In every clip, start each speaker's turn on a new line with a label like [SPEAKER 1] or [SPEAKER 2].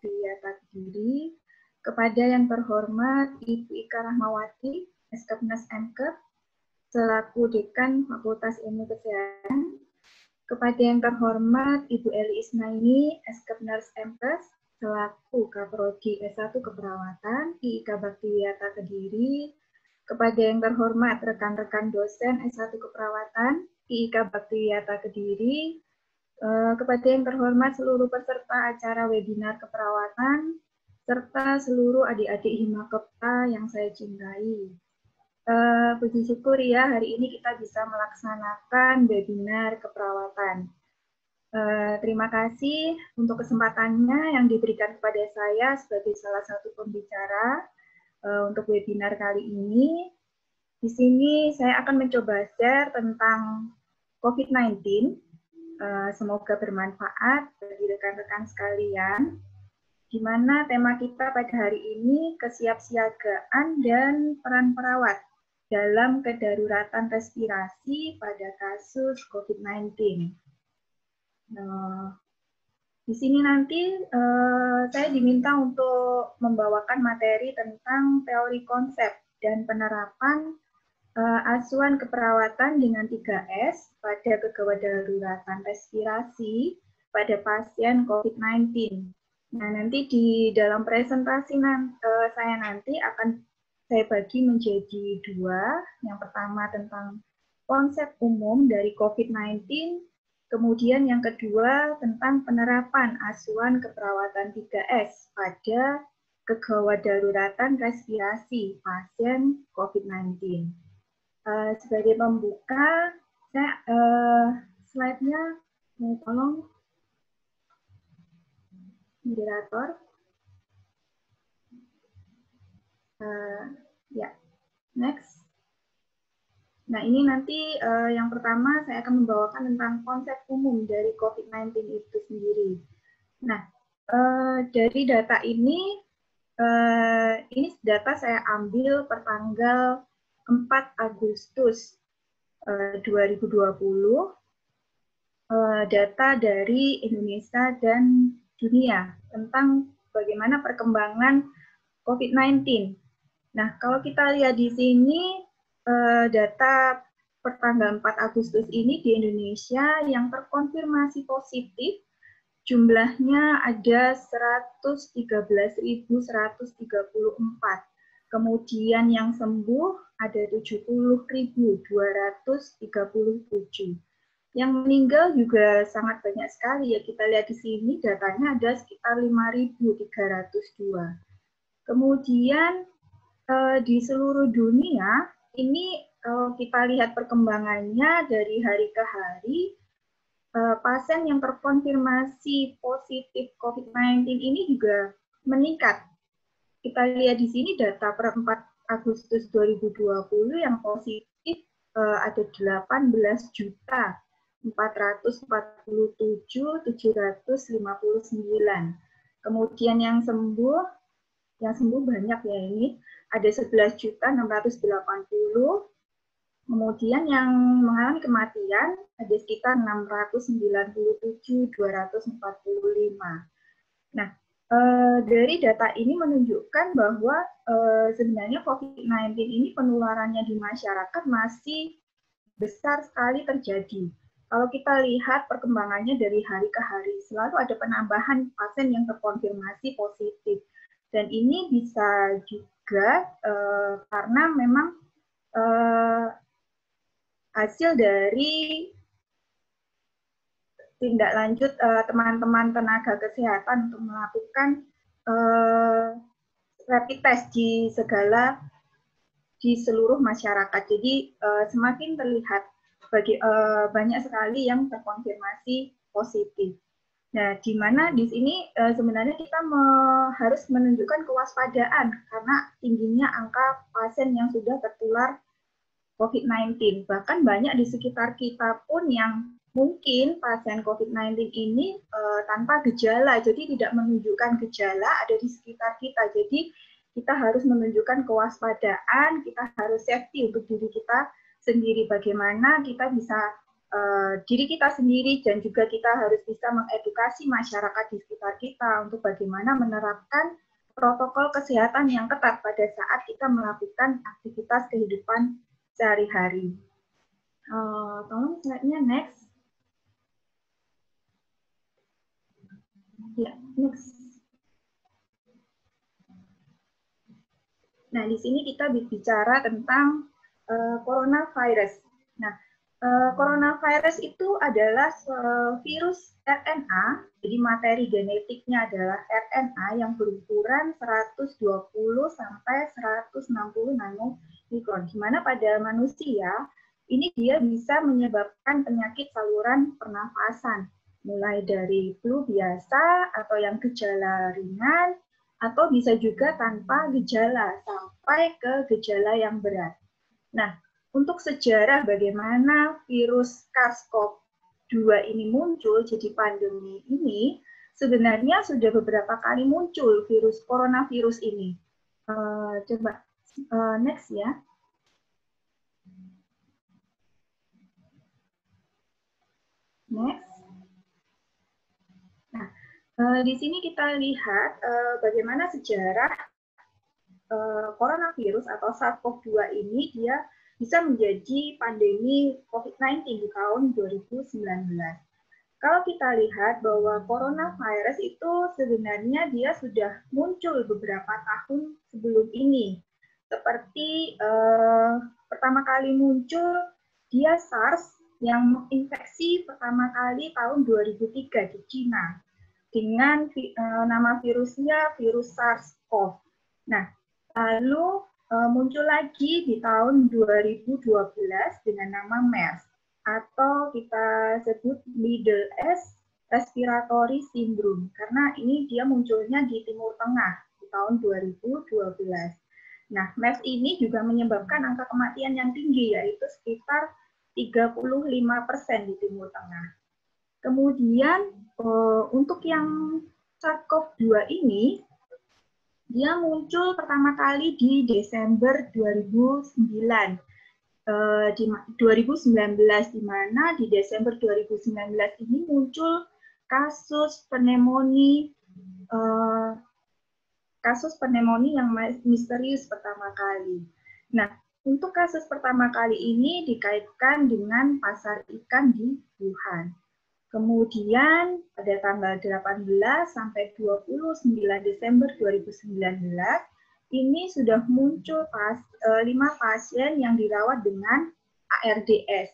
[SPEAKER 1] Bakti Wiyata Kediri, kepada yang terhormat Ibu Ika Rahmawati, Eskepnes Mkep, selaku Dekan Fakultas Ilmu Kesehatan, kepada yang terhormat Ibu Eli Isnaini, Eskepnes Mkes, selaku Kaprodi S1 Keperawatan, IIK Bakti Wiyata Kediri, kepada yang terhormat rekan-rekan dosen S1 Keperawatan, IIK Bakti Wiyata Kediri, kepada yang terhormat seluruh peserta acara webinar keperawatan, serta seluruh adik-adik Himakepta yang saya cintai. Puji syukur ya, hari ini kita bisa melaksanakan webinar keperawatan. Terima kasih untuk kesempatannya yang diberikan kepada saya sebagai salah satu pembicara untuk webinar kali ini. Di sini saya akan mencoba share tentang COVID-19. Semoga bermanfaat bagi rekan-rekan sekalian. Di mana tema kita pada hari ini kesiapsiagaan dan peran perawat dalam kedaruratan respirasi pada kasus COVID-19. Di sini nanti saya diminta untuk membawakan materi tentang teori konsep dan penerapan asuhan keperawatan dengan 3S pada kegawat daruratan respirasi pada pasien COVID-19. Nah, nanti di dalam presentasi saya nanti akan saya bagi menjadi dua. Yang pertama tentang konsep umum dari COVID-19, kemudian yang kedua tentang penerapan asuhan keperawatan 3S pada kegawat daruratan respirasi pasien COVID-19. Sebagai pembuka, saya slide-nya tolong moderator. Ya, next. Nah, ini nanti yang pertama saya akan membawakan tentang konsep umum dari COVID-19 itu sendiri. Nah, dari data ini data saya ambil per tanggal 4 Agustus 2020, data dari Indonesia dan dunia tentang bagaimana perkembangan COVID-19. Nah, kalau kita lihat di sini, data per tanggal 4 Agustus ini di Indonesia yang terkonfirmasi positif jumlahnya ada 113.134. Kemudian yang sembuh ada 70.237. Yang meninggal juga sangat banyak sekali ya, kita lihat di sini datanya ada sekitar 5.302. Kemudian di seluruh dunia ini kita lihat perkembangannya dari hari ke hari, pasien yang terkonfirmasi positif COVID-19 ini juga meningkat. Kita lihat di sini data per 4 Agustus 2020 yang positif ada 18.447.759. Kemudian yang sembuh banyak ya, ini ada 11.680. Kemudian yang mengalami kematian ada sekitar 697.245. Nah, dari data ini menunjukkan bahwa sebenarnya COVID-19 ini penularannya di masyarakat masih besar sekali terjadi. Kalau kita lihat perkembangannya dari hari ke hari, selalu ada penambahan pasien yang terkonfirmasi positif. Dan ini bisa juga karena memang hasil dari tindak lanjut teman-teman tenaga kesehatan untuk melakukan rapid test di seluruh masyarakat. Jadi semakin terlihat banyak sekali yang terkonfirmasi positif. Nah, di mana di sini sebenarnya kita harus menunjukkan kewaspadaan karena tingginya angka pasien yang sudah tertular COVID-19. Bahkan banyak di sekitar kita pun yang mungkin pasien COVID-19 ini tanpa gejala, jadi tidak menunjukkan gejala ada di sekitar kita. Jadi kita harus menunjukkan kewaspadaan, kita harus safety untuk diri kita sendiri. Bagaimana kita bisa diri kita sendiri dan juga kita harus bisa mengedukasi masyarakat di sekitar kita untuk bagaimana menerapkan protokol kesehatan yang ketat pada saat kita melakukan aktivitas kehidupan sehari-hari. Tolong slide-nya next. Ya, next. Nah, di sini kita bicara tentang coronavirus. Nah, coronavirus itu adalah virus RNA, jadi materi genetiknya adalah RNA yang berukuran 120 sampai 160 nanomikron. Di mana pada manusia ini dia bisa menyebabkan penyakit saluran pernafasan, mulai dari flu biasa atau yang gejala ringan, atau bisa juga tanpa gejala sampai ke gejala yang berat. Nah, untuk sejarah bagaimana virus SARS-CoV-2 ini muncul jadi pandemi ini, sebenarnya sudah beberapa kali muncul virus coronavirus ini. Coba next ya. Next. Nah, di sini kita lihat bagaimana sejarah coronavirus atau SARS-CoV-2 ini dia bisa menjadi pandemi COVID-19 di tahun 2019. Kalau kita lihat bahwa coronavirus itu sebenarnya dia sudah muncul beberapa tahun sebelum ini. Seperti pertama kali muncul dia SARS yang menginfeksi pertama kali tahun 2003 di Cina dengan nama virusnya virus SARS-CoV. Nah, lalu muncul lagi di tahun 2012 dengan nama MERS atau kita sebut Middle East Respiratory Syndrome karena ini dia munculnya di Timur Tengah di tahun 2012. Nah, MERS ini juga menyebabkan angka kematian yang tinggi yaitu sekitar 35% di Timur Tengah. Kemudian untuk yang SARS-CoV-2 ini dia muncul pertama kali di Desember 2009, di 2019, di mana di Desember 2019 ini muncul kasus pneumonia yang misterius pertama kali. Nah, untuk kasus pertama kali ini dikaitkan dengan pasar ikan di Wuhan. Kemudian pada tanggal 18 sampai 29 Desember 2019 ini sudah muncul 5 pasien yang dirawat dengan ARDS.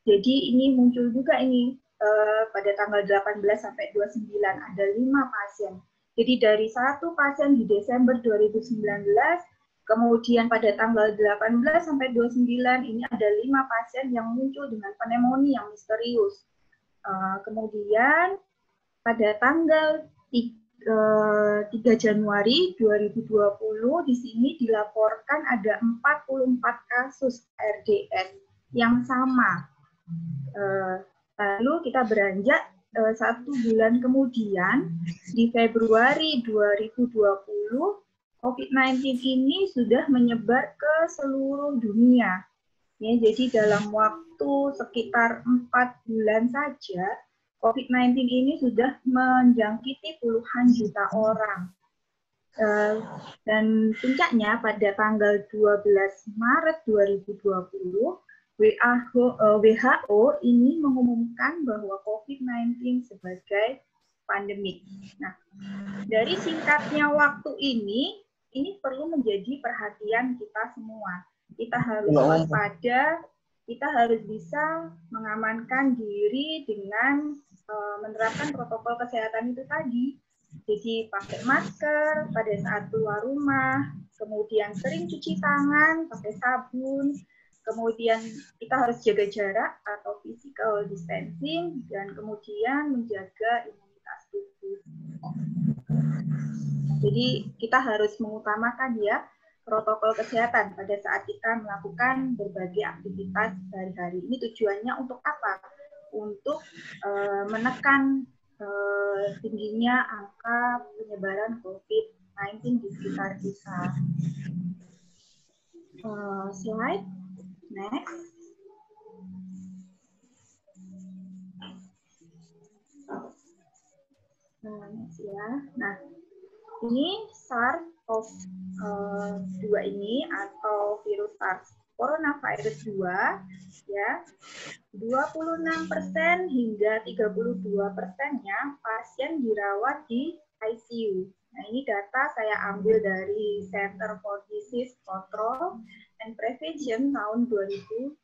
[SPEAKER 1] Jadi ini muncul juga ini pada tanggal 18 sampai 29 ada 5 pasien. Jadi dari 1 pasien di Desember 2019 kemudian pada tanggal 18 sampai 29 ini ada 5 pasien yang muncul dengan pneumonia yang misterius. Kemudian pada tanggal 3 Januari 2020 di sini dilaporkan ada 44 kasus RDS yang sama. Lalu kita beranjak 1 bulan kemudian di Februari 2020 COVID-19 ini sudah menyebar ke seluruh dunia. Ya, jadi dalam waktu sekitar 4 bulan saja, COVID-19 ini sudah menjangkiti puluhan juta orang. Dan puncaknya pada tanggal 12 Maret 2020, WHO ini mengumumkan bahwa COVID-19 sebagai pandemik. Nah, dari singkatnya waktu ini perlu menjadi perhatian kita semua. Kita harus waspada, kita harus bisa mengamankan diri dengan menerapkan protokol kesehatan itu tadi. Jadi pakai masker pada saat keluar rumah, kemudian sering cuci tangan pakai sabun, kemudian kita harus jaga jarak atau physical distancing, dan kemudian menjaga imunitas tubuh. Jadi kita harus mengutamakan ya protokol kesehatan pada saat kita melakukan berbagai aktivitas sehari-hari. Ini tujuannya untuk apa? Untuk menekan tingginya angka penyebaran COVID-19 di sekitar kita. Slide next. Ya. Nah, ini SARS-CoV-2 ini atau virus SARS coronavirus 2 ya. 26% hingga 32%-nya pasien dirawat di ICU. Nah, ini data saya ambil dari Center for Disease Control and Prevention tahun 2020.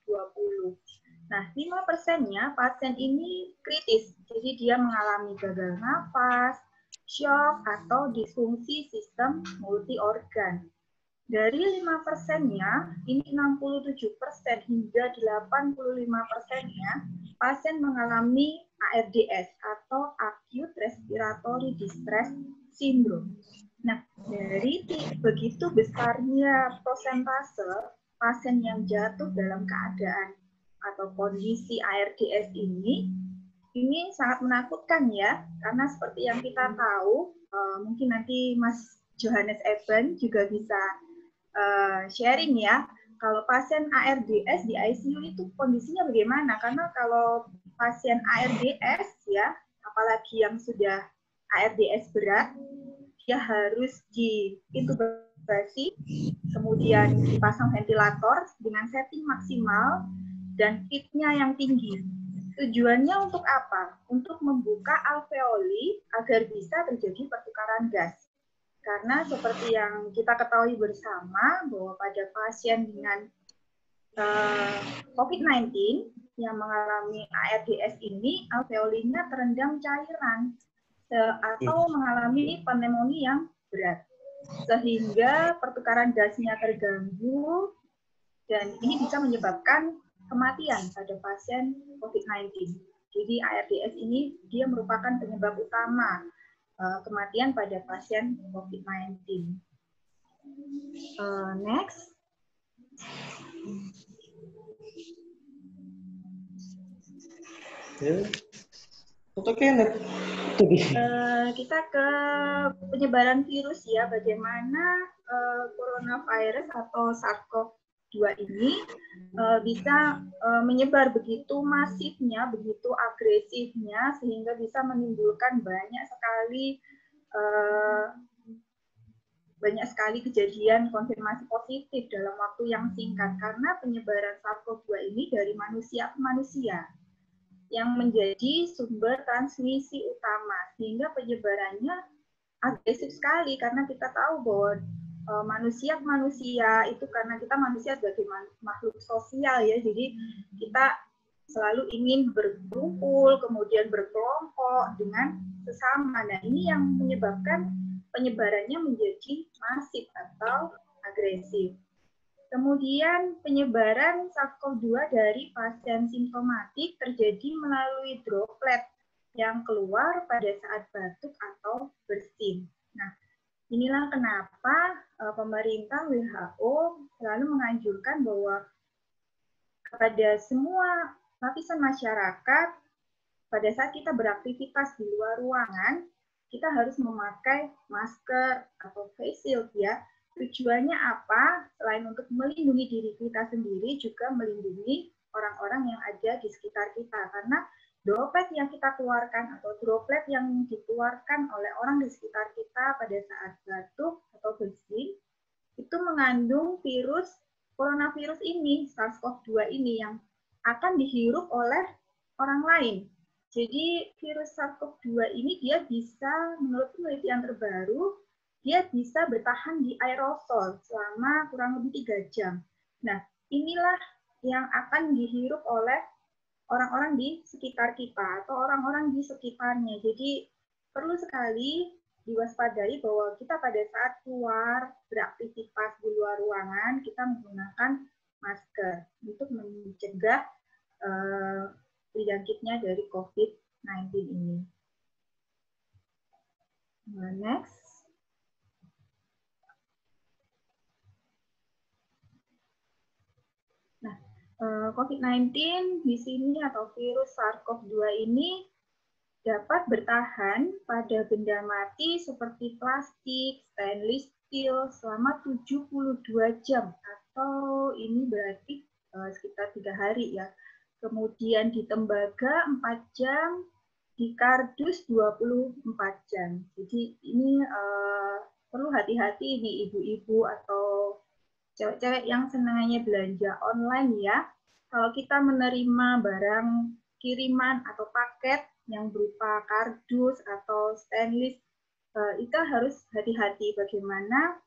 [SPEAKER 1] Nah, 5%-nya pasien ini kritis, jadi dia mengalami gagal nafas, shock, atau disfungsi sistem multi organ. Dari 5%-nya, ini 67% hingga 85%-nya pasien mengalami ARDS atau Acute Respiratory Distress Syndrome. Nah, dari begitu besarnya persentase pasien yang jatuh dalam keadaan atau kondisi ARDS ini sangat menakutkan ya, karena seperti yang kita tahu, mungkin nanti Mas Johannes Eben juga bisa sharing ya, kalau pasien ARDS di ICU itu kondisinya bagaimana? Karena kalau pasien ARDS ya, apalagi yang sudah ARDS berat, dia harus diintubasi, kemudian dipasang ventilator dengan setting maksimal dan pitnya yang tinggi. Tujuannya untuk apa? Untuk membuka alveoli agar bisa terjadi pertukaran gas. Karena seperti yang kita ketahui bersama bahwa pada pasien dengan COVID-19 yang mengalami ARDS ini, alveolinya terendam cairan atau mengalami pneumonia yang berat. Sehingga pertukaran gasnya terganggu dan ini bisa menyebabkan kematian pada pasien COVID-19. Jadi ARDS ini dia merupakan penyebab utama kematian pada pasien COVID-19. Next. Kita ke penyebaran virus ya, bagaimana coronavirus atau SARS-CoV-2 ini bisa menyebar begitu masifnya, begitu agresifnya, sehingga bisa menimbulkan banyak sekali kejadian konfirmasi positif dalam waktu yang singkat, karena penyebaran SARS-CoV-2 ini dari manusia ke manusia yang menjadi sumber transmisi utama, sehingga penyebarannya agresif sekali, karena kita tahu bahwa manusia ke manusia itu, karena kita manusia sebagai makhluk sosial ya, jadi kita selalu ingin berkumpul, kemudian berkelompok dengan sesama. Nah, ini yang menyebabkan penyebarannya menjadi masif atau agresif. Kemudian penyebaran SARS-CoV-2 dari pasien simptomatik terjadi melalui droplet yang keluar pada saat batuk atau bersin. Nah, inilah kenapa pemerintah WHO selalu menganjurkan bahwa kepada semua lapisan masyarakat, pada saat kita beraktivitas di luar ruangan, kita harus memakai masker atau face shield ya. Tujuannya apa? Selain untuk melindungi diri kita sendiri, juga melindungi orang-orang yang ada di sekitar kita. Karena droplet yang kita keluarkan atau droplet yang dikeluarkan oleh orang di sekitar kita pada saat batuk atau bersin, itu mengandung virus coronavirus ini, SARS-CoV-2 ini, yang akan dihirup oleh orang lain. Jadi virus SARS-CoV-2 ini dia bisa, menurut penelitian terbaru, dia bisa bertahan di aerosol selama kurang lebih 3 jam. Nah, inilah yang akan dihirup oleh orang-orang di sekitar kita atau orang-orang di sekitarnya. Jadi perlu sekali diwaspadai bahwa kita pada saat keluar beraktivitas di luar ruangan, kita menggunakan masker untuk mencegah terjangkitnya dari COVID-19 ini. Next. Nah, COVID-19 di sini atau virus SARS-CoV-2 ini dapat bertahan pada benda mati seperti plastik, stainless steel selama 72 jam, atau ini berarti sekitar 3 hari ya. Kemudian di tembaga 4 jam, di kardus 24 jam. Jadi ini perlu hati-hati nih ibu-ibu atau cewek-cewek yang senangnya belanja online ya. Kalau kita menerima barang kiriman atau paket yang berupa kardus atau stainless, kita harus hati-hati bagaimana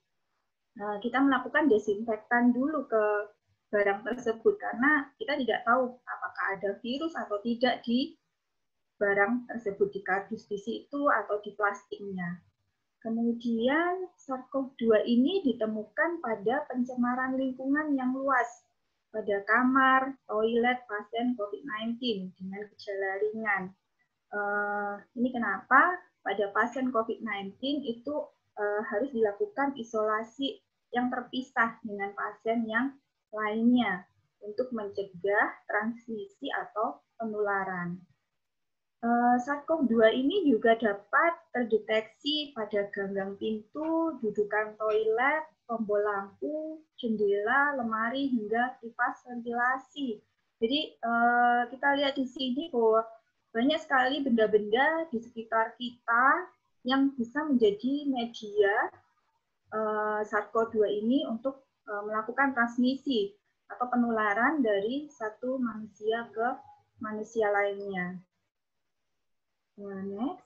[SPEAKER 1] kita melakukan desinfektan dulu ke barang tersebut karena kita tidak tahu apakah ada virus atau tidak di barang tersebut, di kardus di situ atau di plastiknya. Kemudian SARS-CoV-2 ini ditemukan pada pencemaran lingkungan yang luas pada kamar, toilet pasien COVID-19 dengan gejala ringan. Ini kenapa pada pasien COVID-19 itu harus dilakukan isolasi yang terpisah dengan pasien yang lainnya untuk mencegah transmisi atau penularan. SARS-CoV-2 ini juga dapat terdeteksi pada ganggang pintu, dudukan toilet, tombol lampu, jendela, lemari, hingga kipas ventilasi. Jadi kita lihat di sini bahwa banyak sekali benda-benda di sekitar kita yang bisa menjadi media SARS-CoV-2 ini untuk melakukan transmisi atau penularan dari satu manusia ke manusia lainnya. Next.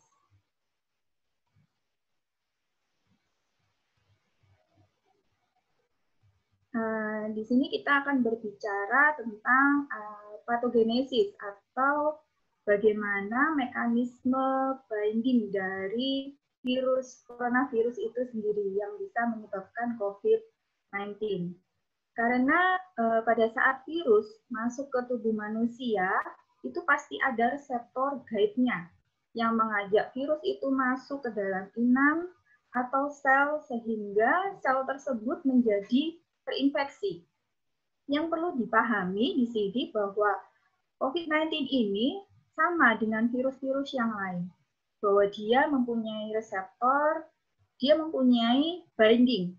[SPEAKER 1] Di sini kita akan berbicara tentang patogenesis atau bagaimana mekanisme binding dari coronavirus itu sendiri yang bisa menyebabkan COVID-19. Karena pada saat virus masuk ke tubuh manusia, itu pasti ada reseptor guide-nya yang mengajak virus itu masuk ke dalam inang atau sel sehingga sel tersebut menjadi terinfeksi. Yang perlu dipahami di sini bahwa COVID-19 ini sama dengan virus-virus yang lain, bahwa dia mempunyai reseptor, dia mempunyai binding.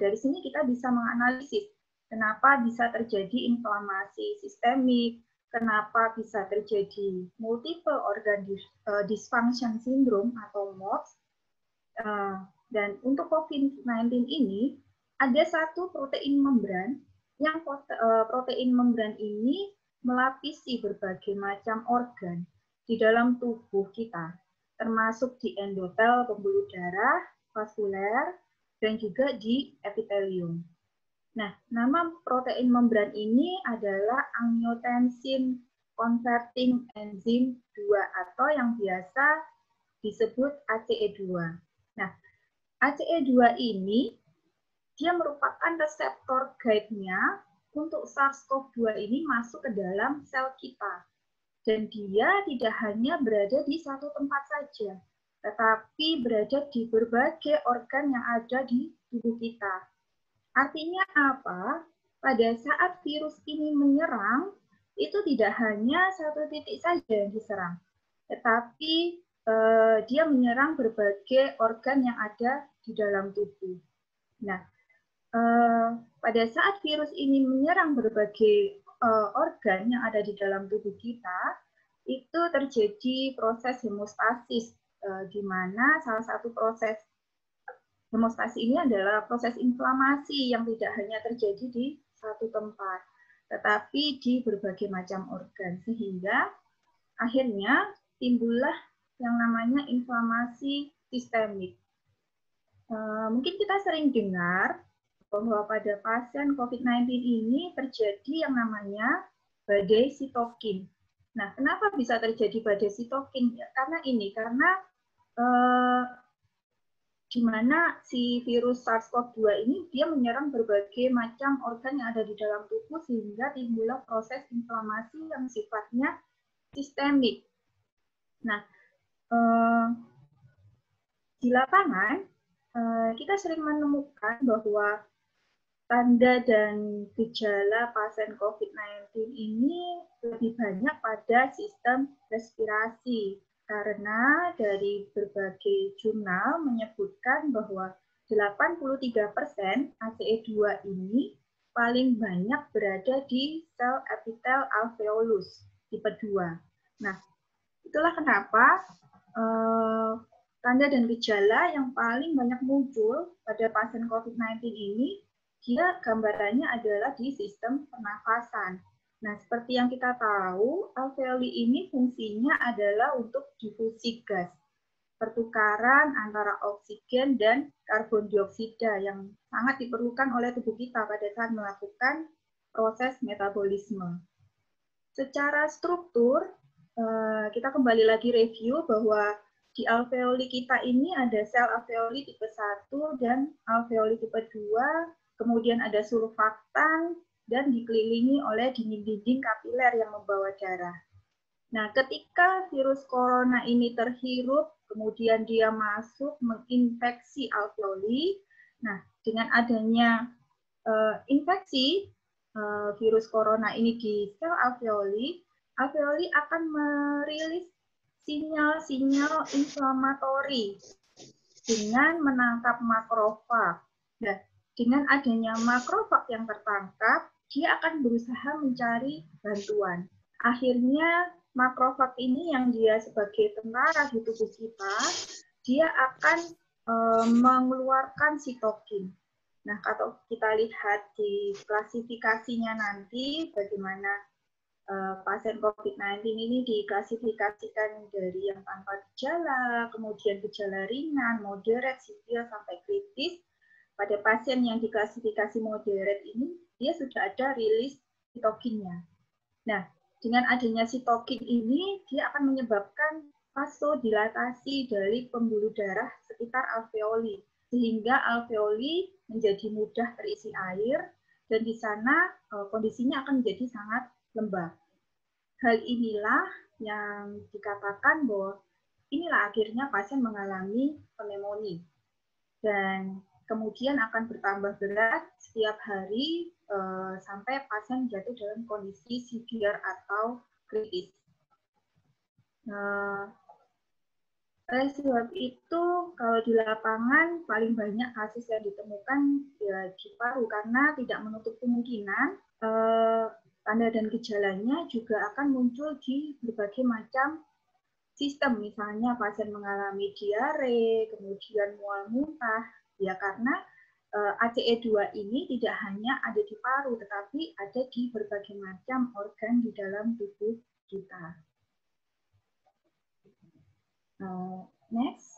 [SPEAKER 1] Dari sini kita bisa menganalisis kenapa bisa terjadi inflamasi sistemik, kenapa bisa terjadi multiple organ dysfunction syndrome atau MODS. Dan untuk COVID-19 ini ada satu protein membran yang protein membran ini melapisi berbagai macam organ di dalam tubuh kita, termasuk di endotel pembuluh darah, vaskuler, dan juga di epitelium. Nah, nama protein membran ini adalah angiotensin converting enzyme 2 atau yang biasa disebut ACE2. Nah, ACE2 ini dia merupakan reseptor guide-nya untuk SARS-CoV-2 ini masuk ke dalam sel kita. Dan dia tidak hanya berada di satu tempat saja, tetapi berada di berbagai organ yang ada di tubuh kita. Artinya apa? Pada saat virus ini menyerang, itu tidak hanya satu titik saja yang diserang, tetapi dia menyerang berbagai organ yang ada di dalam tubuh. Nah, pada saat virus ini menyerang berbagai organ yang ada di dalam tubuh kita, itu terjadi proses hemostasis, di mana salah satu proses hemostasis ini adalah proses inflamasi yang tidak hanya terjadi di satu tempat, tetapi di berbagai macam organ, sehingga akhirnya timbullah yang namanya inflamasi sistemik. Mungkin kita sering dengar bahwa pada pasien COVID-19 ini terjadi yang namanya badai sitokin. Nah, kenapa bisa terjadi badai sitokin? Ya, karena di mana si virus SARS-CoV-2 ini dia menyerang berbagai macam organ yang ada di dalam tubuh sehingga timbullah proses inflamasi yang sifatnya sistemik. Nah, di lapangan kita sering menemukan bahwa tanda dan gejala pasien COVID-19 ini lebih banyak pada sistem respirasi. Karena dari berbagai jurnal menyebutkan bahwa 83% ACE2 ini paling banyak berada di sel epitel alveolus tipe 2. Nah, Itulah kenapa tanda dan gejala yang paling banyak muncul pada pasien COVID-19 ini, dia gambarannya adalah di sistem pernafasan. Nah, seperti yang kita tahu, alveoli ini fungsinya adalah untuk difusi gas, pertukaran antara oksigen dan karbon dioksida yang sangat diperlukan oleh tubuh kita pada saat melakukan proses metabolisme. Secara struktur, kita kembali lagi review bahwa di alveoli kita ini ada sel alveoli tipe 1 dan alveoli tipe 2, kemudian ada surfaktan, dan dikelilingi oleh dinding-dinding kapiler yang membawa darah. Nah, ketika virus corona ini terhirup, kemudian dia masuk menginfeksi alveoli, nah dengan adanya infeksi virus corona ini di sel alveoli, alveoli akan merilis sinyal-sinyal inflamatori dengan menangkap makrofag. Nah, dengan adanya makrofag yang tertangkap, dia akan berusaha mencari bantuan. Akhirnya makrofag ini yang dia sebagai tentara di tubuh kita, dia akan mengeluarkan sitokin. Nah, kalau kita lihat di klasifikasinya nanti, bagaimana pasien COVID-19 ini diklasifikasikan dari yang tanpa gejala, kemudian gejala ringan, moderate, severe, sampai kritis. Pada pasien yang diklasifikasi moderate ini, dia sudah ada rilis sitokinnya. Nah, dengan adanya sitokin ini, dia akan menyebabkan vasodilatasi dari pembuluh darah sekitar alveoli, sehingga alveoli menjadi mudah terisi air, dan di sana kondisinya akan menjadi sangat lembab. Hal inilah yang dikatakan bahwa inilah akhirnya pasien mengalami pneumonia. Dan kemudian akan bertambah berat setiap hari sampai pasien jatuh dalam kondisi severe atau kritis. Oleh sebab itu, kalau di lapangan paling banyak kasus yang ditemukan ya di paru, karena tidak menutup kemungkinan tanda dan gejalanya juga akan muncul di berbagai macam sistem. Misalnya pasien mengalami diare, kemudian mual muntah, ya karena ACE2 ini tidak hanya ada di paru, tetapi ada di berbagai macam organ di dalam tubuh kita. Next.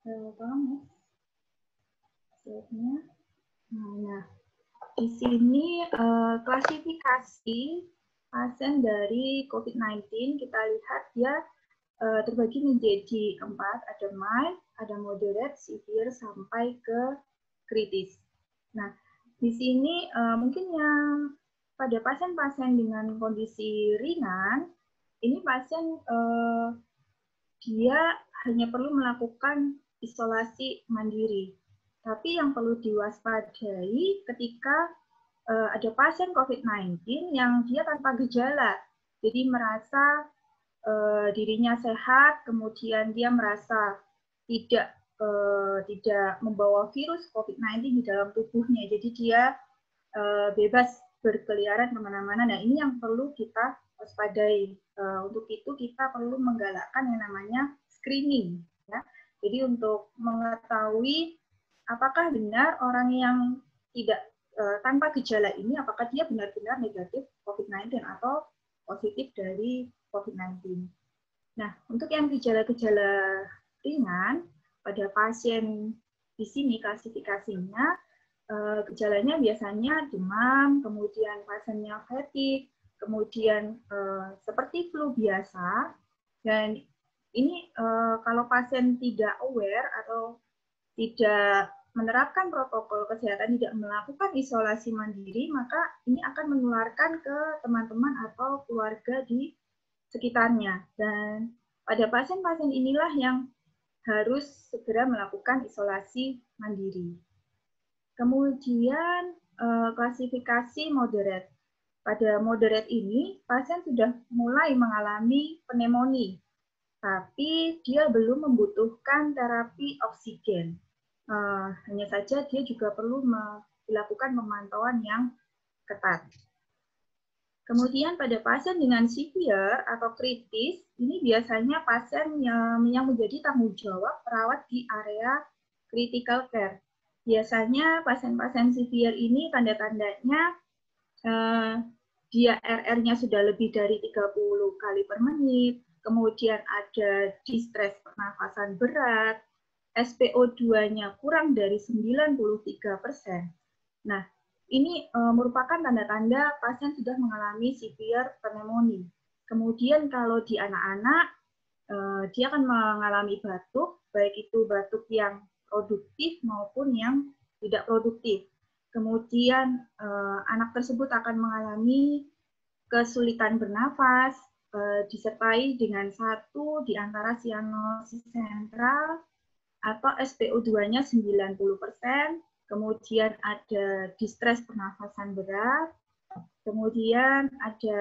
[SPEAKER 1] Tolong next. Nah, di sini klasifikasi pasien dari COVID-19 kita lihat dia terbagi menjadi 4, ada mild, ada moderate, severe, sampai ke kritis. Nah, di sini mungkin yang pada pasien-pasien dengan kondisi ringan, ini pasien dia hanya perlu melakukan isolasi mandiri. Tapi yang perlu diwaspadai ketika ada pasien COVID-19 yang dia tanpa gejala, jadi merasa dirinya sehat, kemudian dia merasa tidak membawa virus COVID-19 di dalam tubuhnya, jadi dia bebas berkeliaran kemana-mana. Nah, ini yang perlu kita waspadai. Untuk itu kita perlu menggalakkan yang namanya screening. Ya. Jadi untuk mengetahui apakah benar orang yang tidak tanpa gejala ini, apakah dia benar-benar negatif COVID-19 atau positif dari COVID-19. Nah, untuk yang gejala-gejala ringan, pada pasien di sini klasifikasinya, gejalanya biasanya demam, kemudian pasiennya fatigue, kemudian seperti flu biasa, dan ini kalau pasien tidak aware atau tidak menerapkan protokol kesehatan, tidak melakukan isolasi mandiri, maka ini akan menularkan ke teman-teman atau keluarga di sekitarnya. Dan pada pasien-pasien inilah yang harus segera melakukan isolasi mandiri. Kemudian klasifikasi moderate. Pada moderate ini, pasien sudah mulai mengalami pneumonia, tapi dia belum membutuhkan terapi oksigen. Hanya saja dia juga perlu dilakukan pemantauan yang ketat. Kemudian pada pasien dengan severe atau kritis, ini biasanya pasien yang menjadi tanggung jawab perawat di area critical care. Biasanya pasien-pasien severe ini tanda-tandanya dia RR-nya sudah lebih dari 30 kali per menit, kemudian ada distress pernafasan berat, SpO2-nya kurang dari 93%. Nah, ini merupakan tanda-tanda pasien sudah mengalami severe pneumonia. Kemudian kalau di anak-anak, dia akan mengalami batuk, baik itu batuk yang produktif maupun yang tidak produktif. Kemudian anak tersebut akan mengalami kesulitan bernafas, disertai dengan satu di antara sianosis sentral atau SpO2-nya 90%, kemudian ada distress pernafasan berat, kemudian ada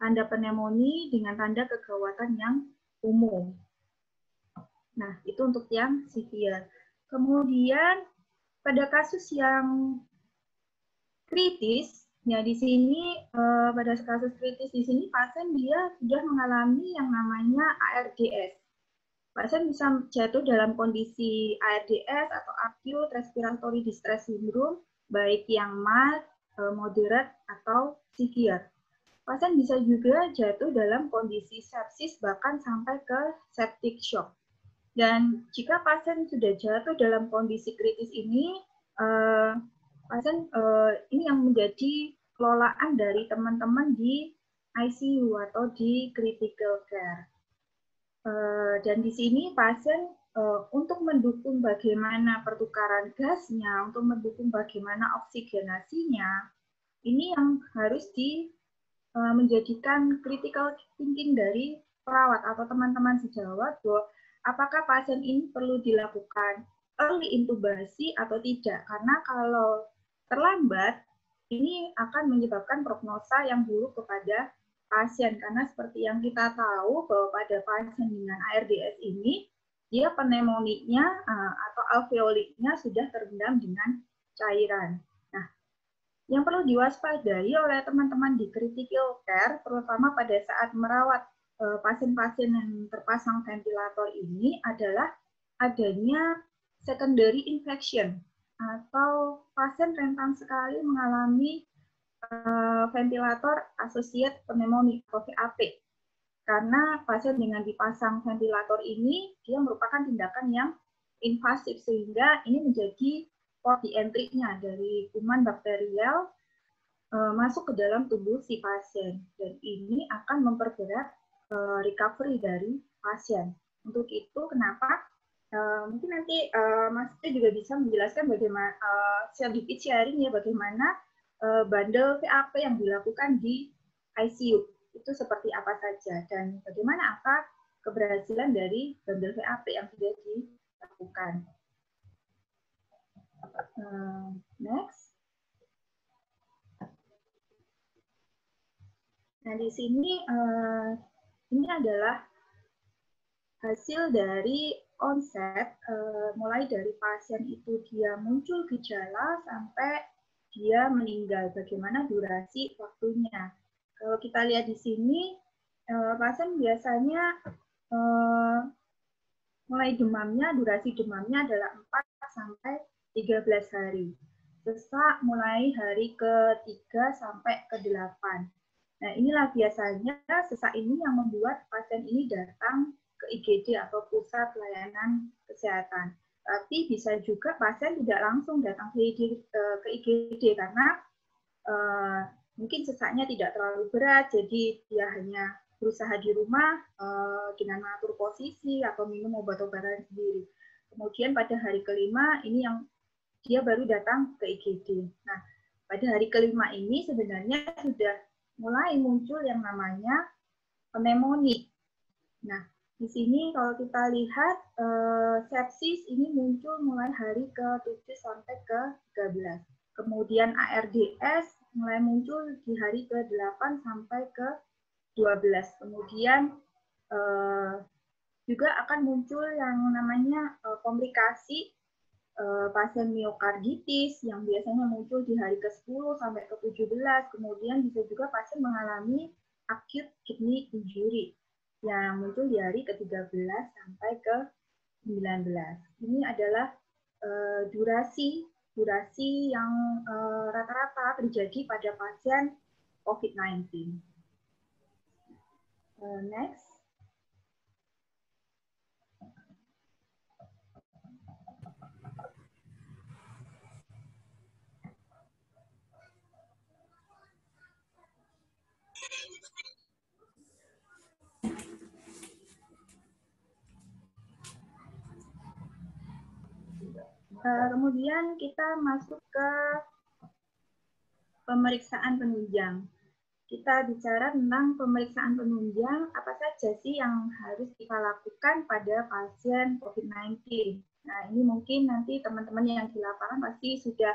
[SPEAKER 1] tanda pneumonia dengan tanda kegawatan yang umum. Nah, itu untuk yang severe. Kemudian pada kasus yang kritis, ya di sini pada kasus kritis di sini pasien dia sudah mengalami yang namanya ARDS. Pasien bisa jatuh dalam kondisi ARDS atau acute respiratory distress syndrome, baik yang mild, moderate, atau severe. Pasien bisa juga jatuh dalam kondisi sepsis bahkan sampai ke septic shock. Dan jika pasien sudah jatuh dalam kondisi kritis ini, pasien ini yang menjadi kelolaan dari teman-teman di ICU atau di critical care. Dan di sini pasien untuk mendukung bagaimana pertukaran gasnya, untuk mendukung bagaimana oksigenasinya, ini yang harus menjadikan critical thinking dari perawat atau teman-teman sejawat bahwa apakah pasien ini perlu dilakukan early intubasi atau tidak. Karena kalau terlambat, ini akan menyebabkan prognosa yang buruk kepada pasien. Karena seperti yang kita tahu bahwa pada pasien dengan ARDS ini, dia pneumonia atau alveoliknya sudah terendam dengan cairan. Nah, yang perlu diwaspadai oleh teman-teman di critical care, terutama pada saat merawat pasien-pasien yang terpasang ventilator ini adalah adanya secondary infection atau pasien rentan sekali mengalami ventilator associated pneumonia atau VAP. Karena pasien dengan dipasang ventilator ini dia merupakan tindakan yang invasif sehingga ini menjadi port di entry-nya dari kuman bakterial masuk ke dalam tubuh si pasien dan ini akan memperberat recovery dari pasien. Untuk itu kenapa mungkin nanti Mas Tio juga bisa menjelaskan bagaimana sedikit sharing ya bagaimana bundle VAP yang dilakukan di ICU itu seperti apa saja dan bagaimana apa keberhasilan dari bundle VAP yang sudah dilakukan. Next. Nah di sini ini adalah hasil dari onset, mulai dari pasien itu dia muncul gejala sampai dia meninggal. Bagaimana durasi waktunya? Kalau kita lihat di sini, pasien biasanya mulai demamnya, durasi demamnya adalah 4 sampai 13 hari. Sesak mulai hari ke-3 sampai ke-8. Nah, inilah biasanya sesak ini yang membuat pasien ini datang ke IGD atau pusat pelayanan kesehatan. Tapi bisa juga pasien tidak langsung datang ke IGD karena mungkin sesaknya tidak terlalu berat, jadi dia hanya berusaha di rumah dengan mengatur posisi atau minum obat-obatan sendiri. Kemudian pada hari kelima ini yang dia baru datang ke IGD. Nah, pada hari kelima ini sebenarnya sudah mulai muncul yang namanya pneumonia. Nah, di sini kalau kita lihat sepsis ini muncul mulai hari ke-7 sampai ke-13. Kemudian ARDS mulai muncul di hari ke-8 sampai ke-12. Kemudian juga akan muncul yang namanya komplikasi pasien miokarditis yang biasanya muncul di hari ke-10 sampai ke-17, kemudian bisa juga pasien mengalami acute kidney injury yang muncul di hari ke-13 sampai ke-19. Ini adalah durasi yang rata-rata terjadi pada pasien COVID-19. Next. Kemudian kita masuk ke pemeriksaan penunjang. Kita bicara tentang pemeriksaan penunjang, apa saja sih yang harus kita lakukan pada pasien COVID-19. Nah, ini mungkin nanti teman-teman yang di lapangan pasti sudah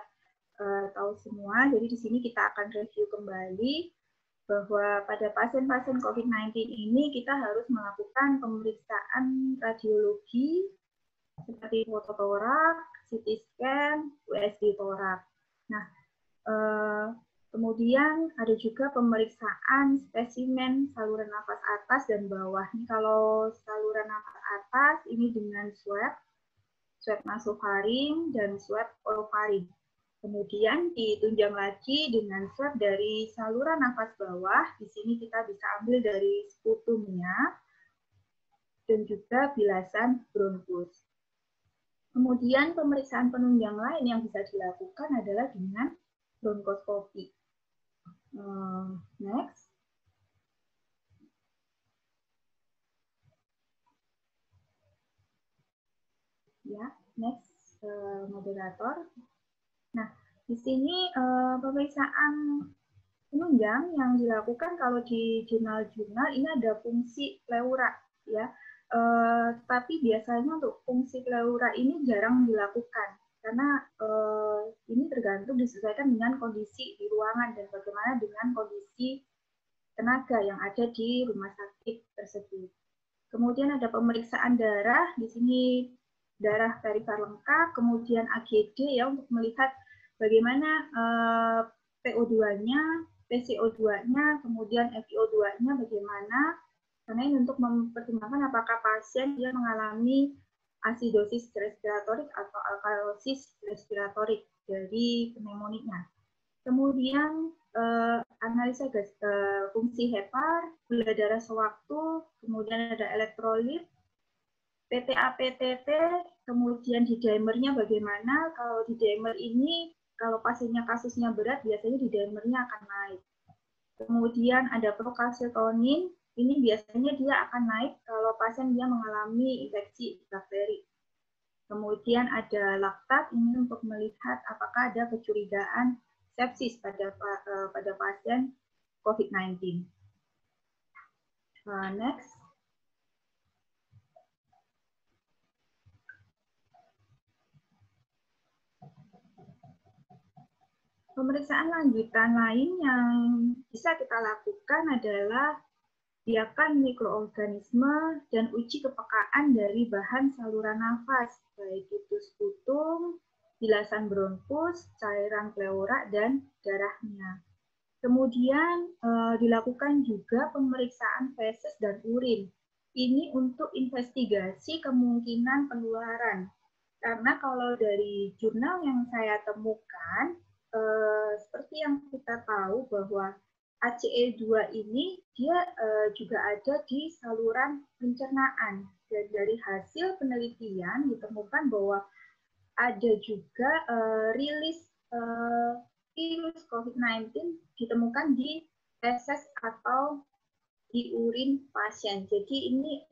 [SPEAKER 1] tahu semua, jadi di sini kita akan review kembali bahwa pada pasien-pasien COVID-19 ini kita harus melakukan pemeriksaan radiologi seperti fototorak, CT scan, USG torak. Nah, kemudian ada juga pemeriksaan spesimen saluran nafas atas dan bawah. Ini kalau saluran nafas atas ini dengan swab nasofaring dan swab orofaring. Kemudian ditunjang lagi dengan swab dari saluran nafas bawah. Di sini kita bisa ambil dari sputumnya dan juga bilasan bronkus. Kemudian pemeriksaan penunjang lain yang bisa dilakukan adalah dengan bronkoskopi. Next. Ya, next moderator. Nah, di sini pemeriksaan penunjang yang dilakukan kalau di jurnal-jurnal ini ada fungsi pleura, ya. Tapi biasanya untuk fungsi pleura ini jarang dilakukan karena ini tergantung disesuaikan dengan kondisi di ruangan dan bagaimana dengan kondisi tenaga yang ada di rumah sakit tersebut. Kemudian ada pemeriksaan darah, di sini darah perifer lengkap, kemudian AGD ya untuk melihat bagaimana PO2-nya, PCO2-nya, kemudian FiO2-nya bagaimana, karena ini untuk mempertimbangkan apakah pasien dia mengalami asidosis respiratorik atau alkalosis respiratorik dari pneumonia. Kemudian analisa fungsi hepar, gula darah sewaktu, kemudian ada elektrolit, PTA-PTT, kemudian D-dimernya bagaimana. Kalau D-dimer ini, kalau pasiennya kasusnya berat, biasanya D-dimernya akan naik. Kemudian ada procalcitonin, ini biasanya dia akan naik kalau pasien dia mengalami infeksi bakteri. Kemudian ada laktat, ini untuk melihat apakah ada kecurigaan sepsis pada pasien COVID-19. Next. Pemeriksaan lanjutan lain yang bisa kita lakukan adalah biakan mikroorganisme dan uji kepekaan dari bahan saluran nafas, baik itu sputum, bilasan bronkus, cairan pleura, dan darahnya. Kemudian dilakukan juga pemeriksaan feses dan urin. Ini untuk investigasi kemungkinan penularan. Karena kalau dari jurnal yang saya temukan, seperti yang kita tahu bahwa ACE2 ini dia juga ada di saluran pencernaan. Dan dari hasil penelitian ditemukan bahwa ada juga rilis virus COVID-19 ditemukan di feses atau di urin pasien. Jadi ini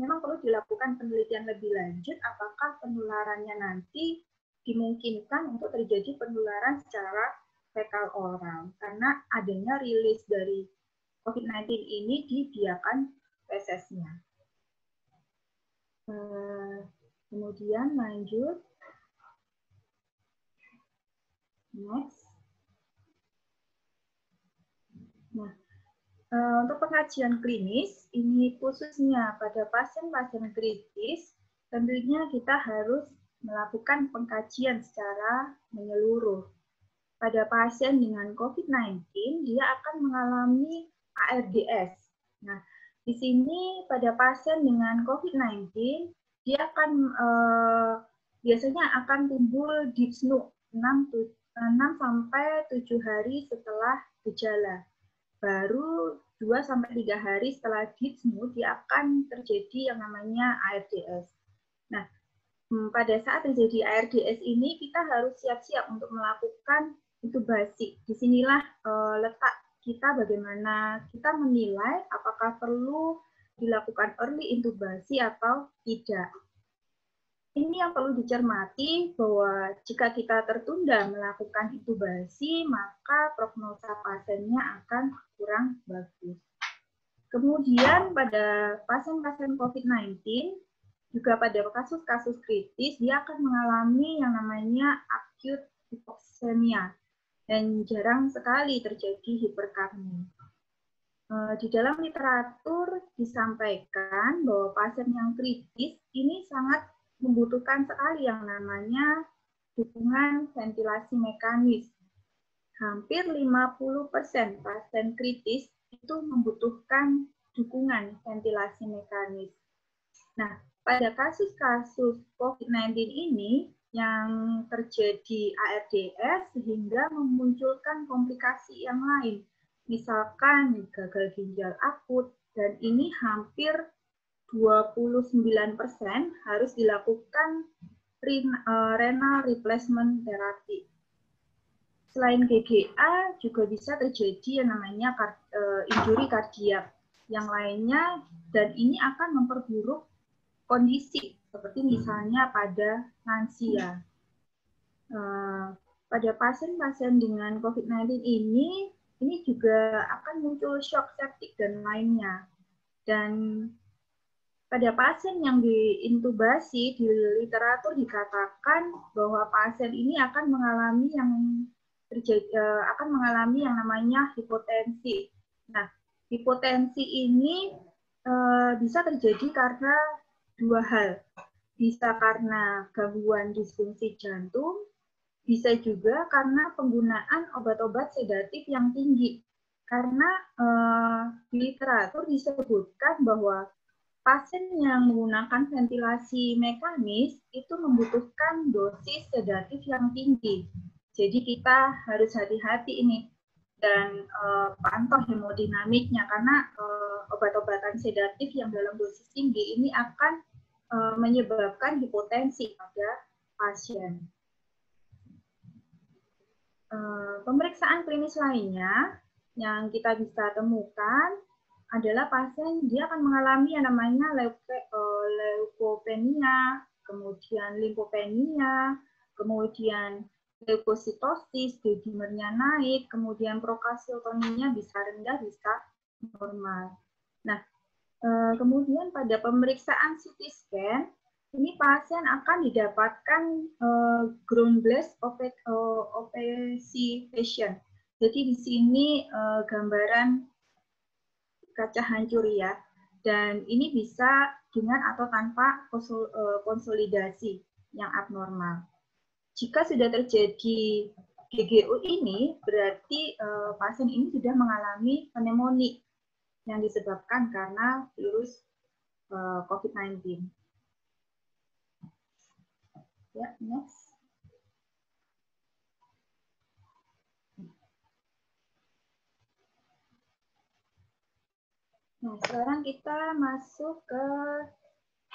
[SPEAKER 1] memang perlu dilakukan penelitian lebih lanjut apakah penularannya nanti dimungkinkan untuk terjadi penularan secara fekal oral karena adanya rilis dari COVID-19 ini di biakan fesesnya. Kemudian lanjut. Next. Nah, untuk pengajian klinis, ini khususnya pada pasien-pasien kritis, tentunya kita harus melakukan pengkajian secara menyeluruh. Pada pasien dengan COVID-19, dia akan mengalami ARDS. Nah, di sini pada pasien dengan COVID-19, dia akan biasanya akan timbul dyspnea 6-7 hari setelah gejala. Baru 2-3 hari setelah dyspnea, dia akan terjadi yang namanya ARDS. Nah, pada saat terjadi ARDS ini, kita harus siap-siap untuk melakukan intubasi. Disinilah letak kita bagaimana kita menilai apakah perlu dilakukan early intubasi atau tidak. Ini yang perlu dicermati bahwa jika kita tertunda melakukan intubasi, maka prognosa pasiennya akan kurang bagus. Kemudian pada pasien-pasien COVID-19, juga pada kasus-kasus kritis, dia akan mengalami yang namanya acute hypoxemia dan jarang sekali terjadi hiperkapnia. Di dalam literatur disampaikan bahwa pasien yang kritis ini sangat membutuhkan sekali yang namanya dukungan ventilasi mekanis. Hampir 50% pasien kritis itu membutuhkan dukungan ventilasi mekanis. Nah, pada kasus-kasus COVID-19 ini yang terjadi ARDS sehingga memunculkan komplikasi yang lain, misalkan gagal ginjal akut, dan ini hampir 29% harus dilakukan renal replacement therapy. Selain GGA, juga bisa terjadi yang namanya injury kardiak yang lainnya, dan ini akan memperburuk kondisi, seperti misalnya pada lansia. Pada pasien-pasien dengan COVID-19 ini juga akan muncul shock septic dan lainnya. Dan pada pasien yang diintubasi, di literatur dikatakan bahwa pasien ini akan mengalami yang namanya hipotensi. Nah, hipotensi ini bisa terjadi karena dua hal. Bisa karena gangguan disfungsi jantung, bisa juga karena penggunaan obat-obat sedatif yang tinggi. Karena di literatur disebutkan bahwa pasien yang menggunakan ventilasi mekanis itu membutuhkan dosis sedatif yang tinggi. Jadi kita harus hati-hati ini dan pantau hemodinamiknya, karena obat-obatan sedatif yang dalam dosis tinggi ini akan menyebabkan hipotensi pada pasien. Pemeriksaan klinis lainnya yang kita bisa temukan adalah pasien dia akan mengalami yang namanya leukopenia, kemudian limfopenia, kemudian leukositosis, D-dimernya naik, kemudian prokalsiotoninya bisa rendah, bisa normal. Nah, kemudian pada pemeriksaan CT scan, ini pasien akan didapatkan ground glass opacification. Jadi di sini gambaran kaca hancur ya, dan ini bisa dengan atau tanpa konsolidasi yang abnormal. Jika sudah terjadi GGO ini, berarti pasien ini sudah mengalami pneumonia yang disebabkan karena virus COVID-19. Ya, next. Nah, sekarang kita masuk ke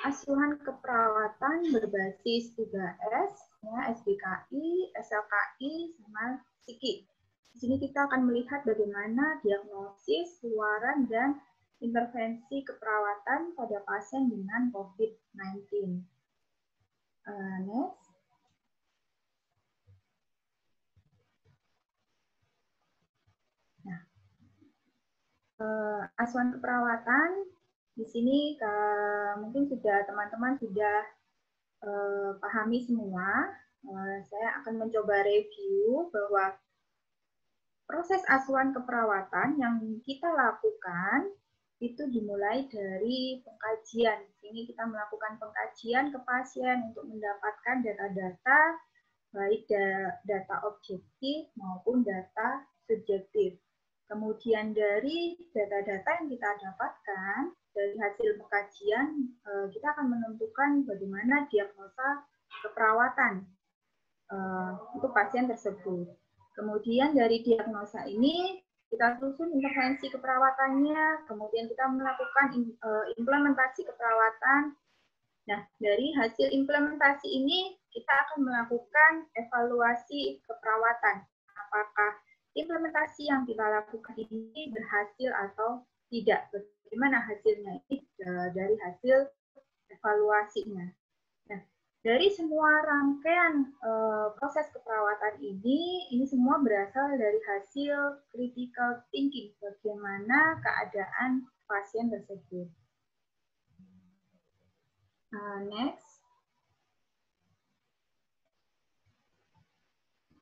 [SPEAKER 1] asuhan keperawatan berbasis 3S, ya, SBKI, SLKI, sama PSIKI. Di sini kita akan melihat bagaimana diagnosis, luaran, dan intervensi keperawatan pada pasien dengan COVID-19. Next. Asuhan keperawatan di sini mungkin teman-teman sudah pahami semua. Saya akan mencoba review bahwa proses asuhan keperawatan yang kita lakukan itu dimulai dari pengkajian. Ini kita melakukan pengkajian ke pasien untuk mendapatkan data-data, baik data objektif maupun data subjektif. Kemudian dari data-data yang kita dapatkan, dari hasil pengkajian, kita akan menentukan bagaimana diagnosa keperawatan untuk pasien tersebut. Kemudian dari diagnosa ini, kita susun intervensi keperawatannya, kemudian kita melakukan implementasi keperawatan. Nah, dari hasil implementasi ini, kita akan melakukan evaluasi keperawatan. Apakah implementasi yang kita lakukan ini berhasil atau tidak? Bagaimana hasilnya ini dari hasil evaluasinya. Nah, dari semua rangkaian proses keperawatan ini semua berasal dari hasil critical thinking, bagaimana keadaan pasien tersebut. Next.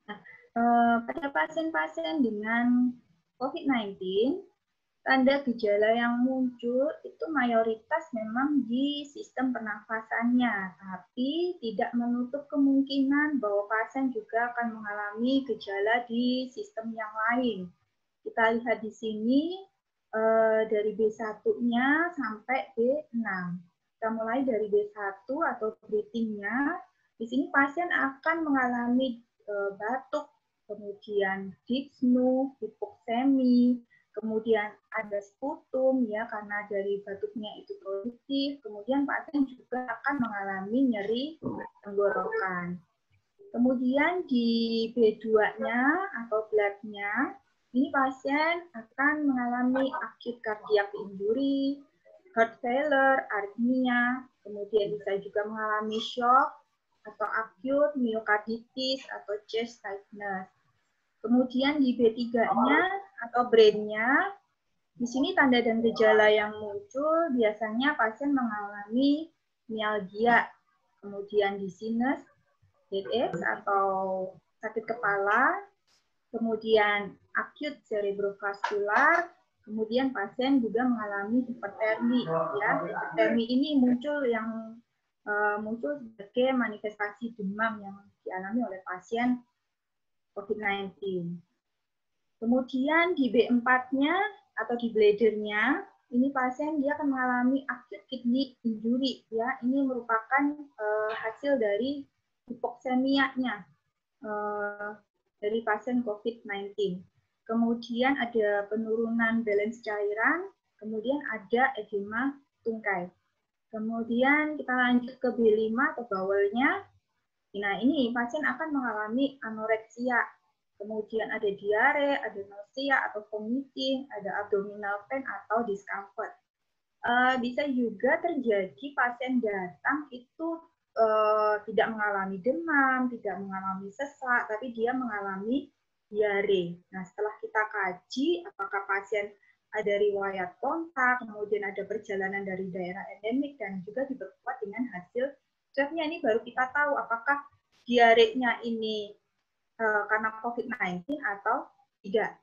[SPEAKER 1] Nah, pada pasien-pasien dengan COVID-19, tanda gejala yang muncul itu mayoritas memang di sistem pernafasannya, tapi tidak menutup kemungkinan bahwa pasien juga akan mengalami gejala di sistem yang lain. Kita lihat di sini dari B1-nya sampai B6. Kita mulai dari B1 atau breathing-nya. Di sini pasien akan mengalami batuk, kemudian dyspnea, hipoksemi, kemudian ada sputum ya karena dari batuknya itu produktif, kemudian pasien juga akan mengalami nyeri tenggorokan. Kemudian di B2-nya atau blood-nya, ini pasien akan mengalami acute cardiac injury, heart failure, arrhythmia, kemudian bisa juga mengalami shock atau acute myocarditis atau chest tightness. Kemudian di B3-nya atau brain-nya, di sini tanda dan gejala yang muncul biasanya pasien mengalami myalgia, kemudian dizziness, headache atau sakit kepala, kemudian acute cerebrovascular, kemudian pasien juga mengalami hipertermi. Ya, hipertermi ini muncul sebagai manifestasi demam yang dialami oleh pasien COVID-19. Kemudian di B4-nya atau di bladder-nya, ini pasien dia akan mengalami acute kidney injury. Ya, ini merupakan hasil dari hipoksemianya dari pasien COVID-19. Kemudian ada penurunan balance cairan, kemudian ada edema tungkai. Kemudian kita lanjut ke B5 atau bowel-nya. Nah, ini pasien akan mengalami anoreksia. Kemudian ada diare, ada nausea atau vomiting, ada abdominal pain atau discomfort. Bisa juga terjadi pasien datang itu tidak mengalami demam, tidak mengalami sesak, tapi dia mengalami diare. Nah, setelah kita kaji apakah pasien ada riwayat kontak, kemudian ada perjalanan dari daerah endemik, dan juga diperkuat dengan hasil swabnya, ini baru kita tahu apakah diarenya ini karena COVID-19 atau tidak.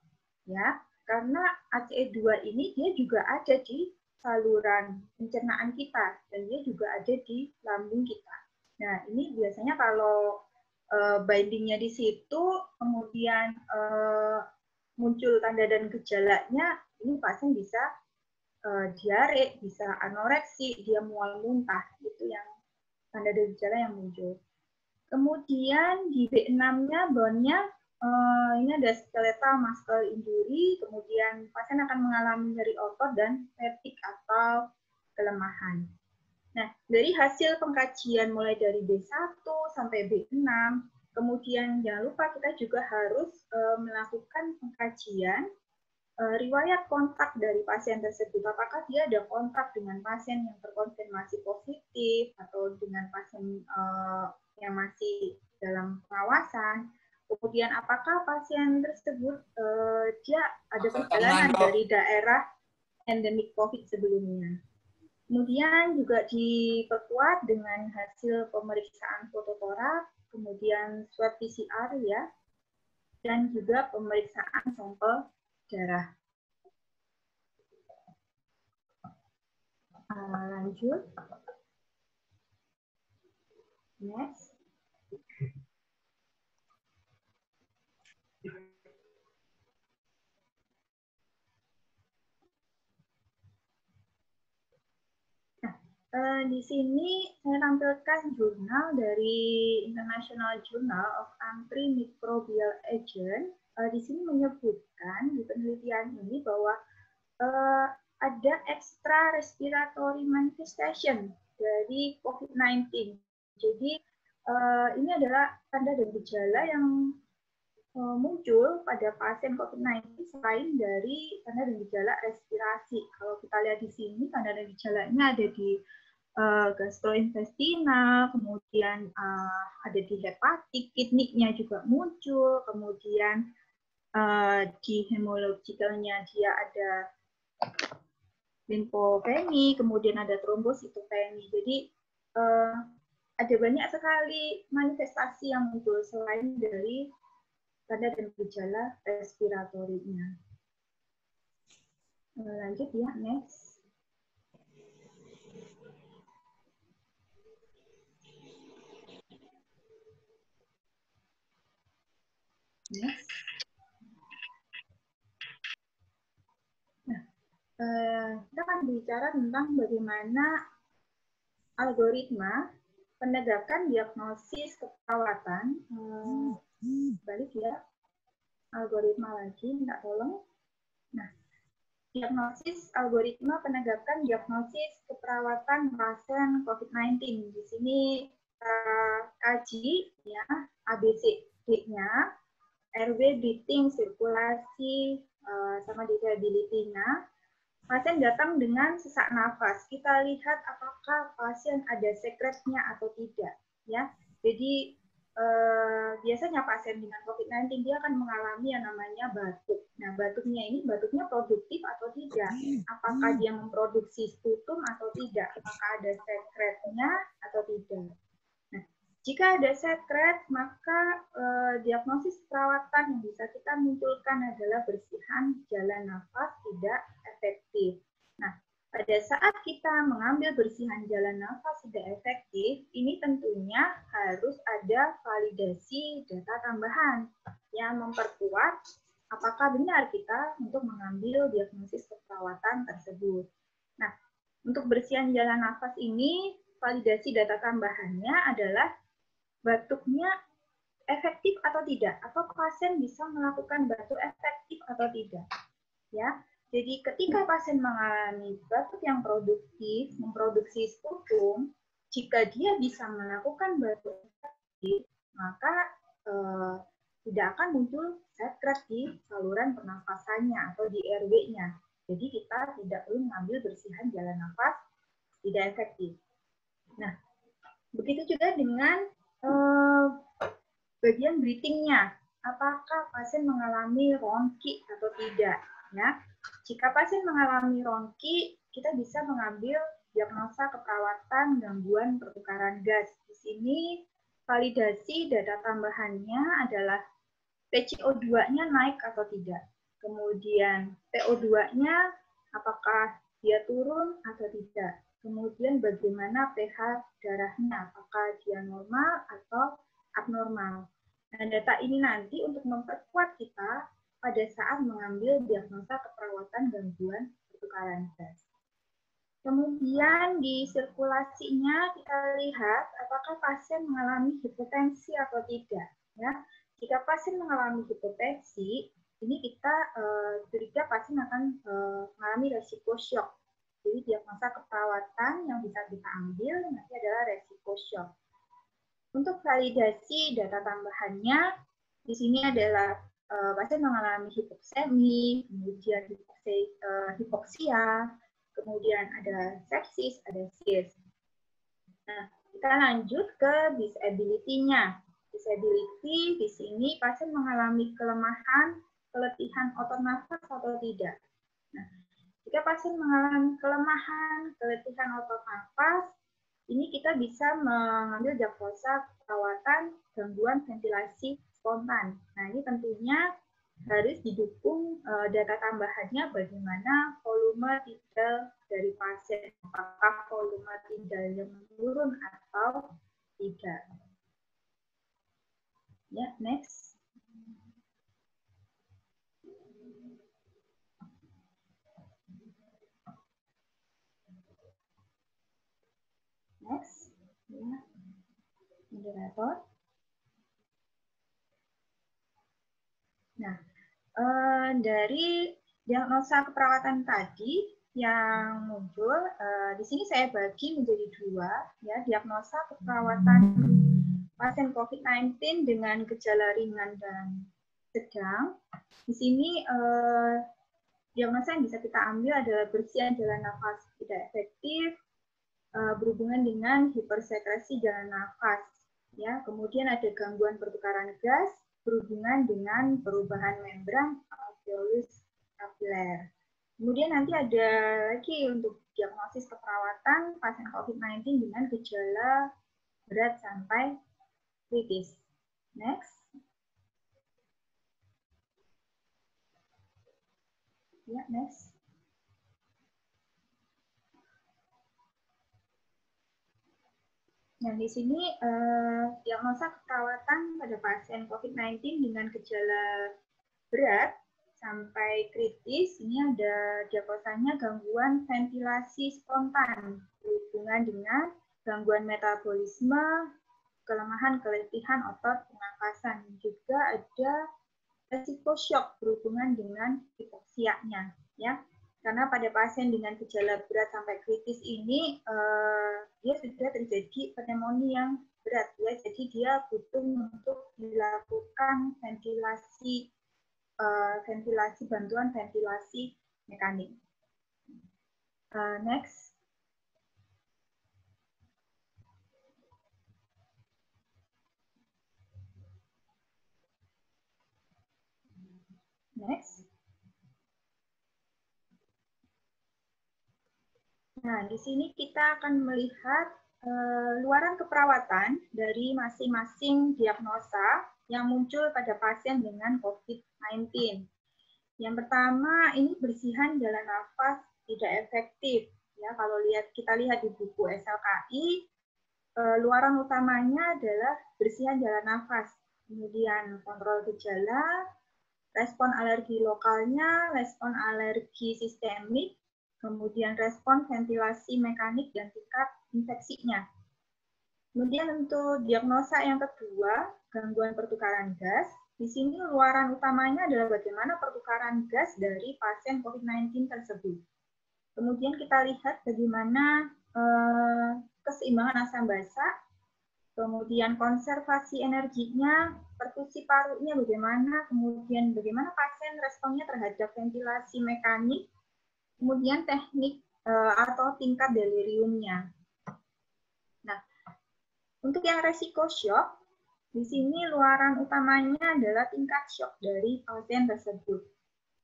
[SPEAKER 1] Ya, karena ACE2 ini dia juga ada di saluran pencernaan kita, dan dia juga ada di lambung kita. Nah, ini biasanya kalau bindingnya di situ, kemudian muncul tanda dan gejalanya, ini pasien bisa diare, bisa anoreksi, dia mual muntah, itu yang tanda dan gejala yang muncul. Kemudian di B6-nya, bone-nya, ini ada skeletal muscle injury, kemudian pasien akan mengalami nyeri otot dan fatigue atau kelemahan. Nah, dari hasil pengkajian mulai dari B1 sampai B6, kemudian jangan lupa kita juga harus melakukan pengkajian riwayat kontak dari pasien tersebut. Apakah dia ada kontak dengan pasien yang terkonfirmasi positif atau dengan pasien yang masih dalam pengawasan. Kemudian apakah pasien tersebut dia ada perjalanan dari daerah endemik COVID sebelumnya. Kemudian juga diperkuat dengan hasil pemeriksaan fototoraks, kemudian swab PCR ya, dan juga pemeriksaan sampel darah. Lanjut. Next. Di sini saya tampilkan jurnal dari International Journal of Antimicrobial Agents. Di sini menyebutkan di penelitian ini bahwa ada extra respiratory manifestation dari COVID-19. Jadi ini adalah tanda dan gejala yang muncul pada pasien COVID-19 selain dari tanda dan gejala respirasi. Kalau kita lihat di sini, tanda dan gejalanya ada di gastrointestinal, kemudian ada di hepatik, kidney-nya juga muncul, kemudian di hemologikalnya dia ada limfopeni, kemudian ada trombositopeni. Jadi ada banyak sekali manifestasi yang muncul selain dari tanda dan gejala respiratorinya. Lanjut ya, next. Next. Nah, kita akan bicara tentang bagaimana algoritma penegakan diagnosis keperawatan. Balik ya, algoritma lagi, minta tolong. Nah, diagnosis algoritma penegakan diagnosis keperawatan pasien COVID-19. Di sini kaji ya ABCD-nya, airway, breathing, sirkulasi, sama disability-nya. Pasien datang dengan sesak nafas. Kita lihat apakah pasien ada sekretnya atau tidak. Ya, jadi biasanya pasien dengan COVID-19 dia akan mengalami yang namanya batuk. Nah, batuknya produktif atau tidak? Apakah dia memproduksi sputum atau tidak? Apakah ada sekretnya atau tidak? Nah, jika ada sekret, maka diagnosis perawatan yang bisa kita munculkan adalah bersihan jalan nafas tidak efektif. Nah, pada saat kita mengambil bersihan jalan nafas tidak efektif, ini tentunya harus ada validasi data tambahan yang memperkuat apakah benar kita untuk mengambil diagnosis keperawatan tersebut. Nah, untuk bersihan jalan nafas ini, validasi data tambahannya adalah batuknya efektif atau tidak, atau pasien bisa melakukan batuk efektif atau tidak. Ya, jadi ketika pasien mengalami batuk yang produktif, memproduksi sputum, jika dia bisa melakukan batuk efektif, maka tidak akan muncul sekret di saluran pernafasannya atau di airway-nya. Jadi kita tidak perlu mengambil bersihan jalan nafas tidak efektif. Nah, begitu juga dengan bagian breathing-nya. Apakah pasien mengalami ronki atau tidak? Ya, jika pasien mengalami ronki, kita bisa mengambil diagnosa keperawatan gangguan pertukaran gas. Di sini validasi data tambahannya adalah PCO2-nya naik atau tidak. Kemudian PO2-nya apakah dia turun atau tidak. Kemudian bagaimana pH darahnya, apakah dia normal atau abnormal. Nah, data ini nanti untuk memperkuat kita pada saat mengambil diagnosa keperawatan gangguan pertukaran gas. Kemudian di sirkulasinya kita lihat apakah pasien mengalami hipotensi atau tidak. Ya, jika pasien mengalami hipotensi, ini kita curiga pasien akan mengalami resiko shock. Jadi diagnosa keperawatan yang bisa kita ambil nanti adalah resiko shock. Untuk validasi data tambahannya, di sini adalah pasien mengalami hipoksemi, kemudian hipoksia, kemudian ada sepsis, ada SIS. Nah, kita lanjut ke disability-nya. Disability di sini pasien mengalami kelemahan, keletihan otot nafas atau tidak. Nah, jika pasien mengalami kelemahan, keletihan otot nafas, ini kita bisa mengambil diagnosa perawatan gangguan ventilasi spontan. Nah, ini tentunya harus didukung data tambahannya bagaimana volume tidal dari pasien, apakah volume tidalnya menurun atau tidak. Ya, next. Next. Ya. Moderator. Nah, dari diagnosa keperawatan tadi yang muncul, di sini saya bagi menjadi dua, ya, diagnosa keperawatan pasien COVID-19 dengan gejala ringan dan sedang. Di sini diagnosa yang bisa kita ambil adalah bersihan jalan nafas tidak efektif, berhubungan dengan hipersekresi jalan nafas. Ya, kemudian ada gangguan pertukaran gas berhubungan dengan perubahan membran alveolus kapiler. Kemudian nanti ada lagi untuk diagnosis keperawatan pasien COVID-19 dengan gejala berat sampai kritis. Next. Ya, next. Nah, di sini diagnosa keperawatan pada pasien COVID-19 dengan gejala berat sampai kritis. Ini ada diagnosanya gangguan ventilasi spontan berhubungan dengan gangguan metabolisme, kelemahan keletihan otot pernafasan. Juga ada resiko shock berhubungan dengan hipoksianya, ya. Karena pada pasien dengan gejala berat sampai kritis ini, dia sudah terjadi pneumonia yang berat, ya. Jadi dia butuh untuk dilakukan ventilasi, bantuan ventilasi mekanik. Next. Next. Nah, di sini kita akan melihat luaran keperawatan dari masing-masing diagnosa yang muncul pada pasien dengan COVID-19. Yang pertama, ini bersihan jalan nafas tidak efektif. Ya, kalau kita lihat di buku SLKI, luaran utamanya adalah bersihan jalan nafas. Kemudian kontrol gejala, respon alergi lokalnya, respon alergi sistemik, kemudian respon ventilasi mekanik dan tingkat infeksinya. Kemudian untuk diagnosa yang kedua, gangguan pertukaran gas. Di sini luaran utamanya adalah bagaimana pertukaran gas dari pasien COVID-19 tersebut. Kemudian kita lihat bagaimana keseimbangan asam basa, kemudian konservasi energinya, perfusi parunya bagaimana, kemudian bagaimana pasien responnya terhadap ventilasi mekanik, kemudian teknik atau tingkat deliriumnya. Nah, untuk yang resiko shock, di sini luaran utamanya adalah tingkat shock dari pasien tersebut.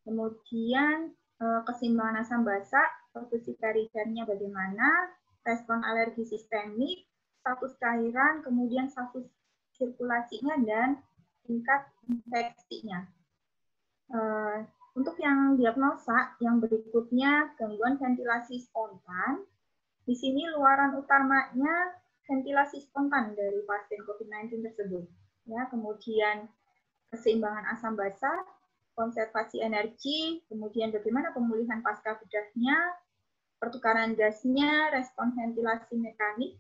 [SPEAKER 1] Kemudian keseimbangan asam basa, perfusi perifernya bagaimana, respon alergi sistemik, status cairan, kemudian status sirkulasinya, dan tingkat infeksinya. Untuk yang diagnosa, yang berikutnya gangguan ventilasi spontan. Di sini luaran utamanya ventilasi spontan dari pasien COVID-19 tersebut. Ya, kemudian keseimbangan asam basa, konservasi energi, kemudian bagaimana pemulihan pasca bedahnya, pertukaran gasnya, respon ventilasi mekanik,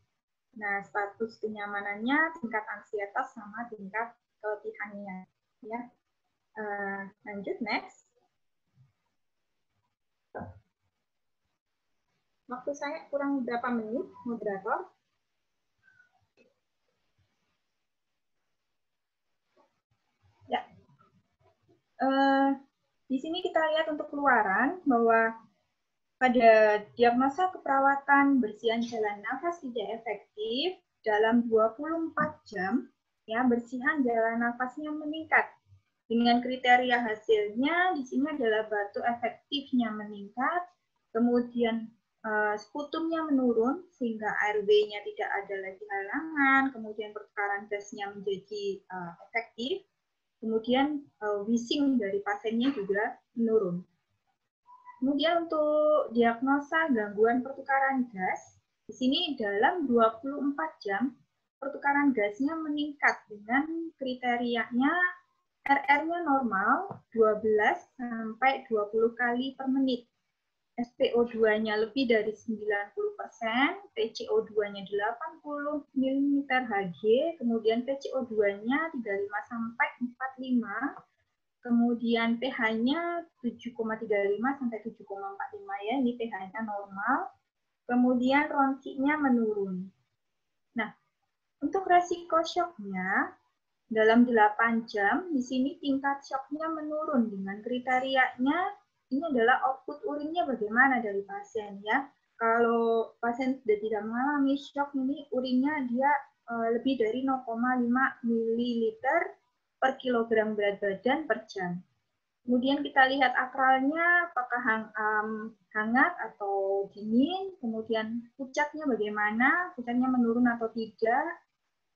[SPEAKER 1] nah status kenyamanannya, tingkat ansietas sama tingkat keletihannya. Ya, lanjut next. Waktu saya kurang berapa menit, moderator? Ya. Di sini kita lihat untuk keluaran bahwa pada diagnosa keperawatan bersihan jalan nafas tidak efektif dalam 24 jam, ya, bersihan jalan nafasnya meningkat. Dengan kriteria hasilnya di sini adalah batuk efektifnya meningkat, kemudian sputumnya menurun sehingga airway-nya tidak ada lagi halangan, kemudian pertukaran gasnya menjadi efektif. Kemudian wheezing dari pasiennya juga menurun. Kemudian untuk diagnosa gangguan pertukaran gas, di sini dalam 24 jam pertukaran gasnya meningkat dengan kriterianya RR-nya normal 12 sampai 20 kali per menit. SpO2-nya lebih dari 90%, PCO2-nya 80 mm Hg, kemudian PCO2-nya 35 sampai 45, kemudian pH-nya 7,35 sampai 7,45 ya, ini pH-nya normal. Kemudian ronsinya menurun. Nah, untuk resiko shocknya, dalam 8 jam, di sini tingkat shocknya menurun dengan kriterianya, ini adalah output urinnya bagaimana dari pasien ya. Kalau pasien sudah tidak mengalami shock, ini urinnya dia lebih dari 0,5 ml per kilogram berat badan per jam. Kemudian kita lihat akralnya, apakah hangat atau dingin, kemudian pucatnya bagaimana, pucatnya menurun atau tidak,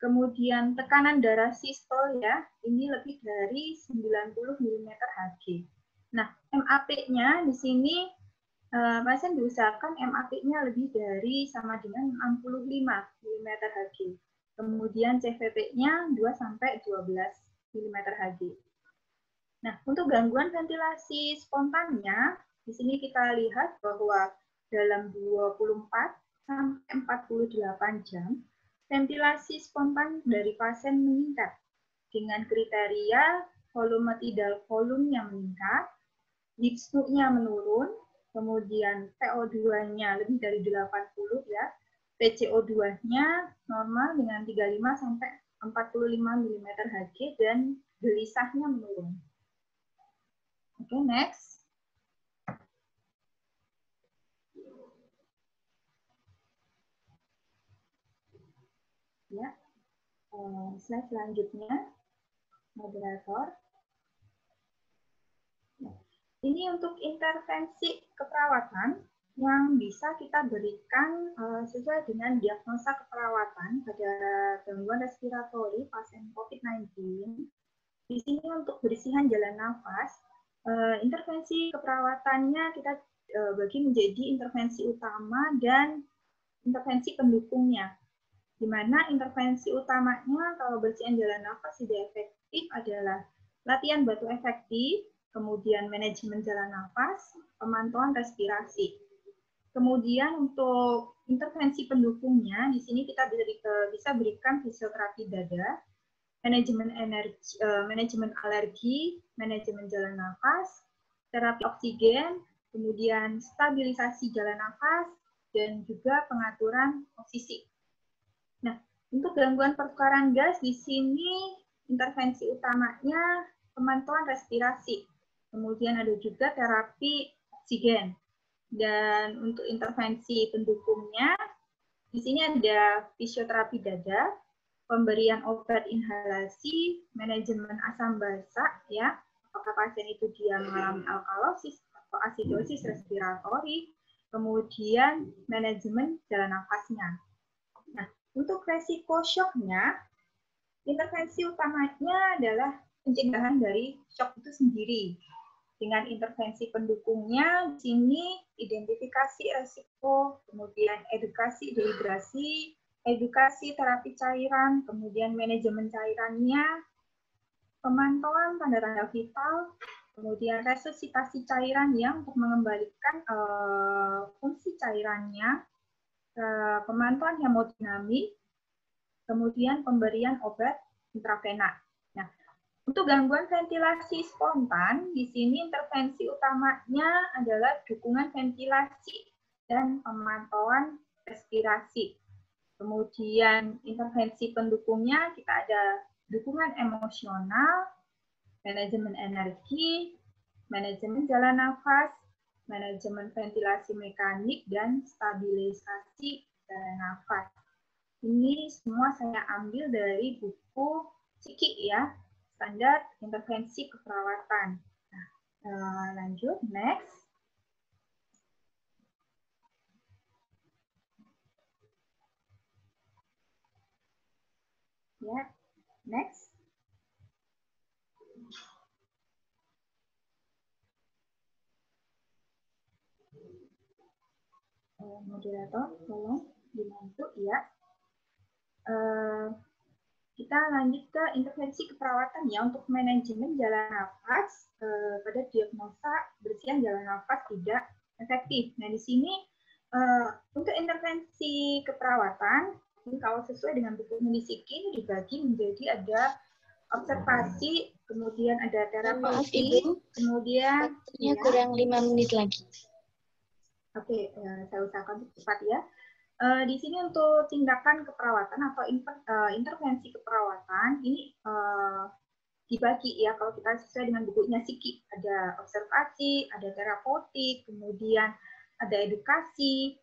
[SPEAKER 1] kemudian tekanan darah sistol ya, ini lebih dari 90 mm Hg. Nah, MAP-nya di sini pasien diusahakan MAP-nya lebih dari sama dengan 65 mm Hg. Kemudian CVP-nya 2 sampai 12 mm Hg. Nah, untuk gangguan ventilasi spontannya, di sini kita lihat bahwa dalam 24 sampai 48 jam, ventilasi spontan dari pasien meningkat dengan kriteria volume tidal volumenya meningkat, dyspnea menurun, kemudian PO2-nya lebih dari 80 ya, PCO2-nya normal dengan 35 sampai 45 mm Hg dan gelisahnya menurun. Oke, next. Ya, slide selanjutnya, moderator. Ini untuk intervensi keperawatan yang bisa kita berikan sesuai dengan diagnosa keperawatan pada gangguan respiratori pasien COVID-19. Di sini untuk bersihan jalan nafas, intervensi keperawatannya kita bagi menjadi intervensi utama dan intervensi pendukungnya. Di mana intervensi utamanya kalau bersihan jalan nafas tidak efektif adalah latihan batu efektif, kemudian manajemen jalan nafas, pemantauan respirasi. Kemudian untuk intervensi pendukungnya, di sini kita bisa berikan fisioterapi dada, manajemen energi, manajemen alergi, manajemen jalan nafas, terapi oksigen, kemudian stabilisasi jalan nafas, dan juga pengaturan posisi. Nah, untuk gangguan pertukaran gas di sini intervensi utamanya pemantauan respirasi. Kemudian ada juga terapi oksigen. Dan untuk intervensi pendukungnya di sini ada fisioterapi dada, pemberian obat inhalasi, manajemen asam basa ya. Apakah pasien itu dia mengalami alkalosis atau asidosis respiratori, kemudian manajemen jalan nafasnya. Nah, untuk resiko shocknya, intervensi utamanya adalah pencegahan dari shock itu sendiri. Dengan intervensi pendukungnya, di sini identifikasi resiko, kemudian edukasi dehidrasi, edukasi terapi cairan, kemudian manajemen cairannya, pemantauan tanda-tanda vital, kemudian resusitasi cairan yang untuk mengembalikan fungsi cairannya, pemantauan hemodinamik, kemudian pemberian obat intravena. Nah, untuk gangguan ventilasi spontan, di sini intervensi utamanya adalah dukungan ventilasi dan pemantauan respirasi. Kemudian intervensi pendukungnya kita ada dukungan emosional, manajemen energi, manajemen jalan nafas, manajemen ventilasi mekanik, dan stabilisasi jalan nafas. Ini semua saya ambil dari buku CIKI ya, Standar Intervensi Keperawatan. Nah, lanjut, next. Ya, next. Moderator, tolong dibantu ya. Kita lanjut ke intervensi keperawatan ya untuk manajemen jalan nafas pada diagnosa bersihan jalan nafas tidak efektif. Nah, di sini untuk intervensi keperawatan, ini kalau sesuai dengan buku medisiki ini dibagi menjadi ada observasi, kemudian ada terapi, kemudian
[SPEAKER 2] waktunya kurang 5 menit lagi.
[SPEAKER 1] Oke, saya usahakan cepat ya. Di sini untuk tindakan keperawatan atau intervensi keperawatan ini dibagi ya kalau kita sesuai dengan bukunya Siki, ada observasi, ada terapeutik, kemudian ada edukasi,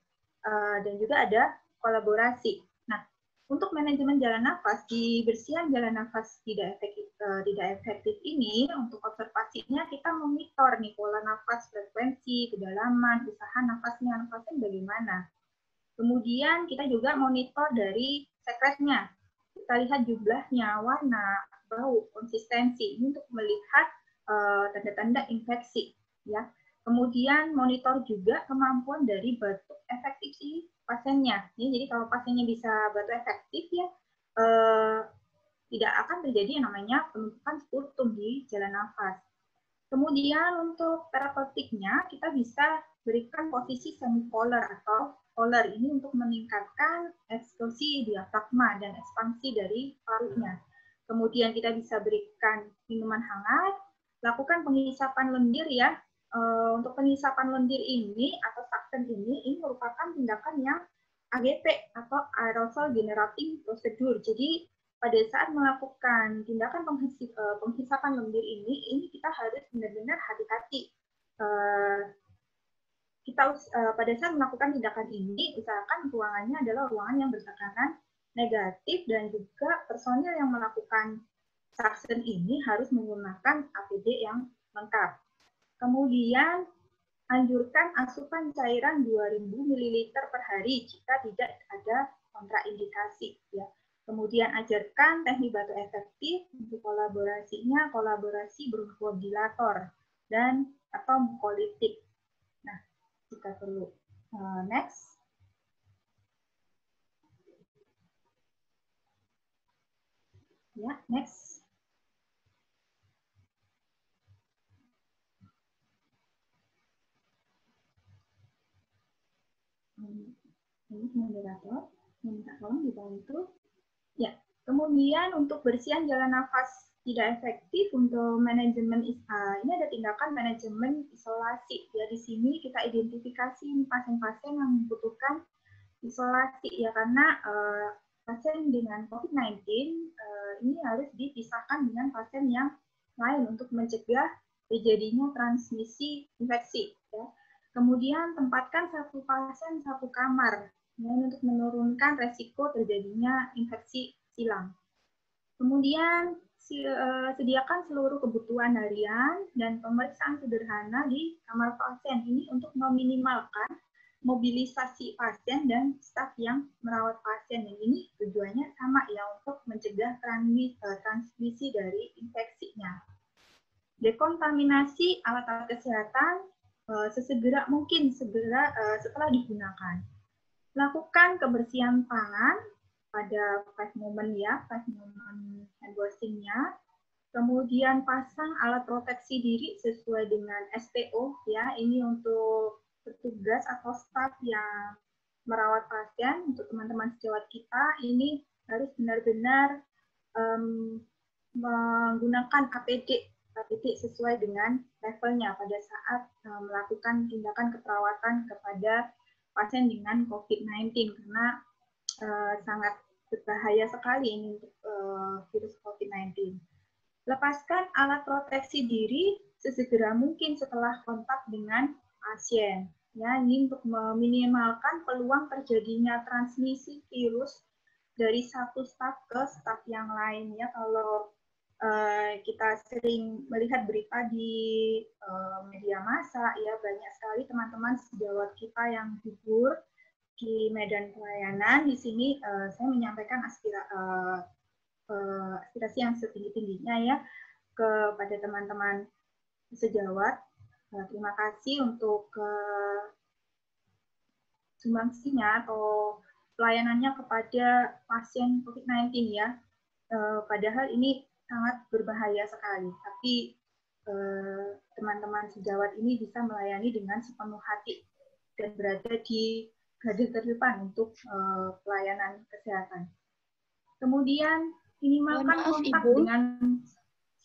[SPEAKER 1] dan juga ada kolaborasi. Nah, untuk manajemen jalan nafas di bersihan jalan nafas tidak efektif ini, untuk observasinya kita memonitor nih pola nafas, frekuensi, kedalaman, usaha nafasnya bagaimana. Kemudian kita juga monitor dari sekretnya. Kita lihat jumlahnya, warna, bau, konsistensi. Ini untuk melihat tanda-tanda infeksi. Ya. Kemudian monitor juga kemampuan dari batuk efektif si pasiennya. Jadi kalau pasiennya bisa batuk efektif ya, tidak akan terjadi yang namanya penumpukan sputum di jalan nafas. Kemudian untuk terapeutiknya kita bisa berikan posisi semipolar atau polar ini untuk meningkatkan eksklusi diafragma dan ekspansi dari parunya. Kemudian kita bisa berikan minuman hangat, lakukan penghisapan lendir ya. Untuk penghisapan lendir ini atau suction ini merupakan tindakan yang AGP atau aerosol generating procedure. Jadi pada saat melakukan tindakan penghisapan lendir ini kita harus benar-benar hati-hati. Pada saat melakukan tindakan ini, usahakan ruangannya adalah ruangan yang bertekanan negatif dan juga personil yang melakukan suction ini harus menggunakan APD yang lengkap. Kemudian, anjurkan asupan cairan 2000 ml per hari jika tidak ada kontraindikasi. Ya. Kemudian ajarkan teknik batuk efektif untuk kolaborasinya, kolaborasi bronchodilator dan atau mukolitik. Nah, jika perlu. Next. Ya, next. Ini moderator, minta tolong dibantu. Ya, kemudian untuk bersihan jalan nafas tidak efektif untuk manajemen ini ada tindakan manajemen isolasi. Ya, di sini kita identifikasi pasien-pasien yang membutuhkan isolasi ya karena pasien dengan COVID-19 ini harus dipisahkan dengan pasien yang lain untuk mencegah terjadinya transmisi infeksi. Ya. Kemudian tempatkan satu pasien satu kamar untuk menurunkan resiko terjadinya infeksi silang. Kemudian sediakan seluruh kebutuhan harian dan pemeriksaan sederhana di kamar pasien ini untuk meminimalkan mobilisasi pasien dan staf yang merawat pasien. Dan ini tujuannya sama ya untuk mencegah transmisi dari infeksinya. Dekontaminasi alat-alat kesehatan sesegera mungkin setelah digunakan. Lakukan kebersihan tangan pada 5 moment ya, 5 moment hand washing-nya. Kemudian pasang alat proteksi diri sesuai dengan SPO ya. Ini untuk petugas atau staf yang merawat pasien, untuk teman-teman sejawat kita ini harus benar-benar menggunakan APD sesuai dengan levelnya pada saat melakukan tindakan keperawatan kepada pasien dengan COVID-19 karena sangat berbahaya sekali ini untuk virus COVID-19. Lepaskan alat proteksi diri sesegera mungkin setelah kontak dengan pasien. Ya, ini untuk meminimalkan peluang terjadinya transmisi virus dari satu staf ke staf yang lain. Ya, kalau kita sering melihat berita di media massa, ya banyak sekali teman-teman sejawat kita yang gugur di medan pelayanan. Di sini saya menyampaikan aspirasi yang setinggi-tingginya ya kepada teman-teman sejawat. Terima kasih untuk sumbangsinya atau pelayanannya kepada pasien COVID-19 ya. Padahal ini sangat berbahaya sekali, tapi teman-teman sejawat ini bisa melayani dengan sepenuh hati dan berada di garda terdepan untuk pelayanan kesehatan. Kemudian minimalkan
[SPEAKER 2] Maaf,
[SPEAKER 1] kontak
[SPEAKER 2] Ibu.
[SPEAKER 1] dengan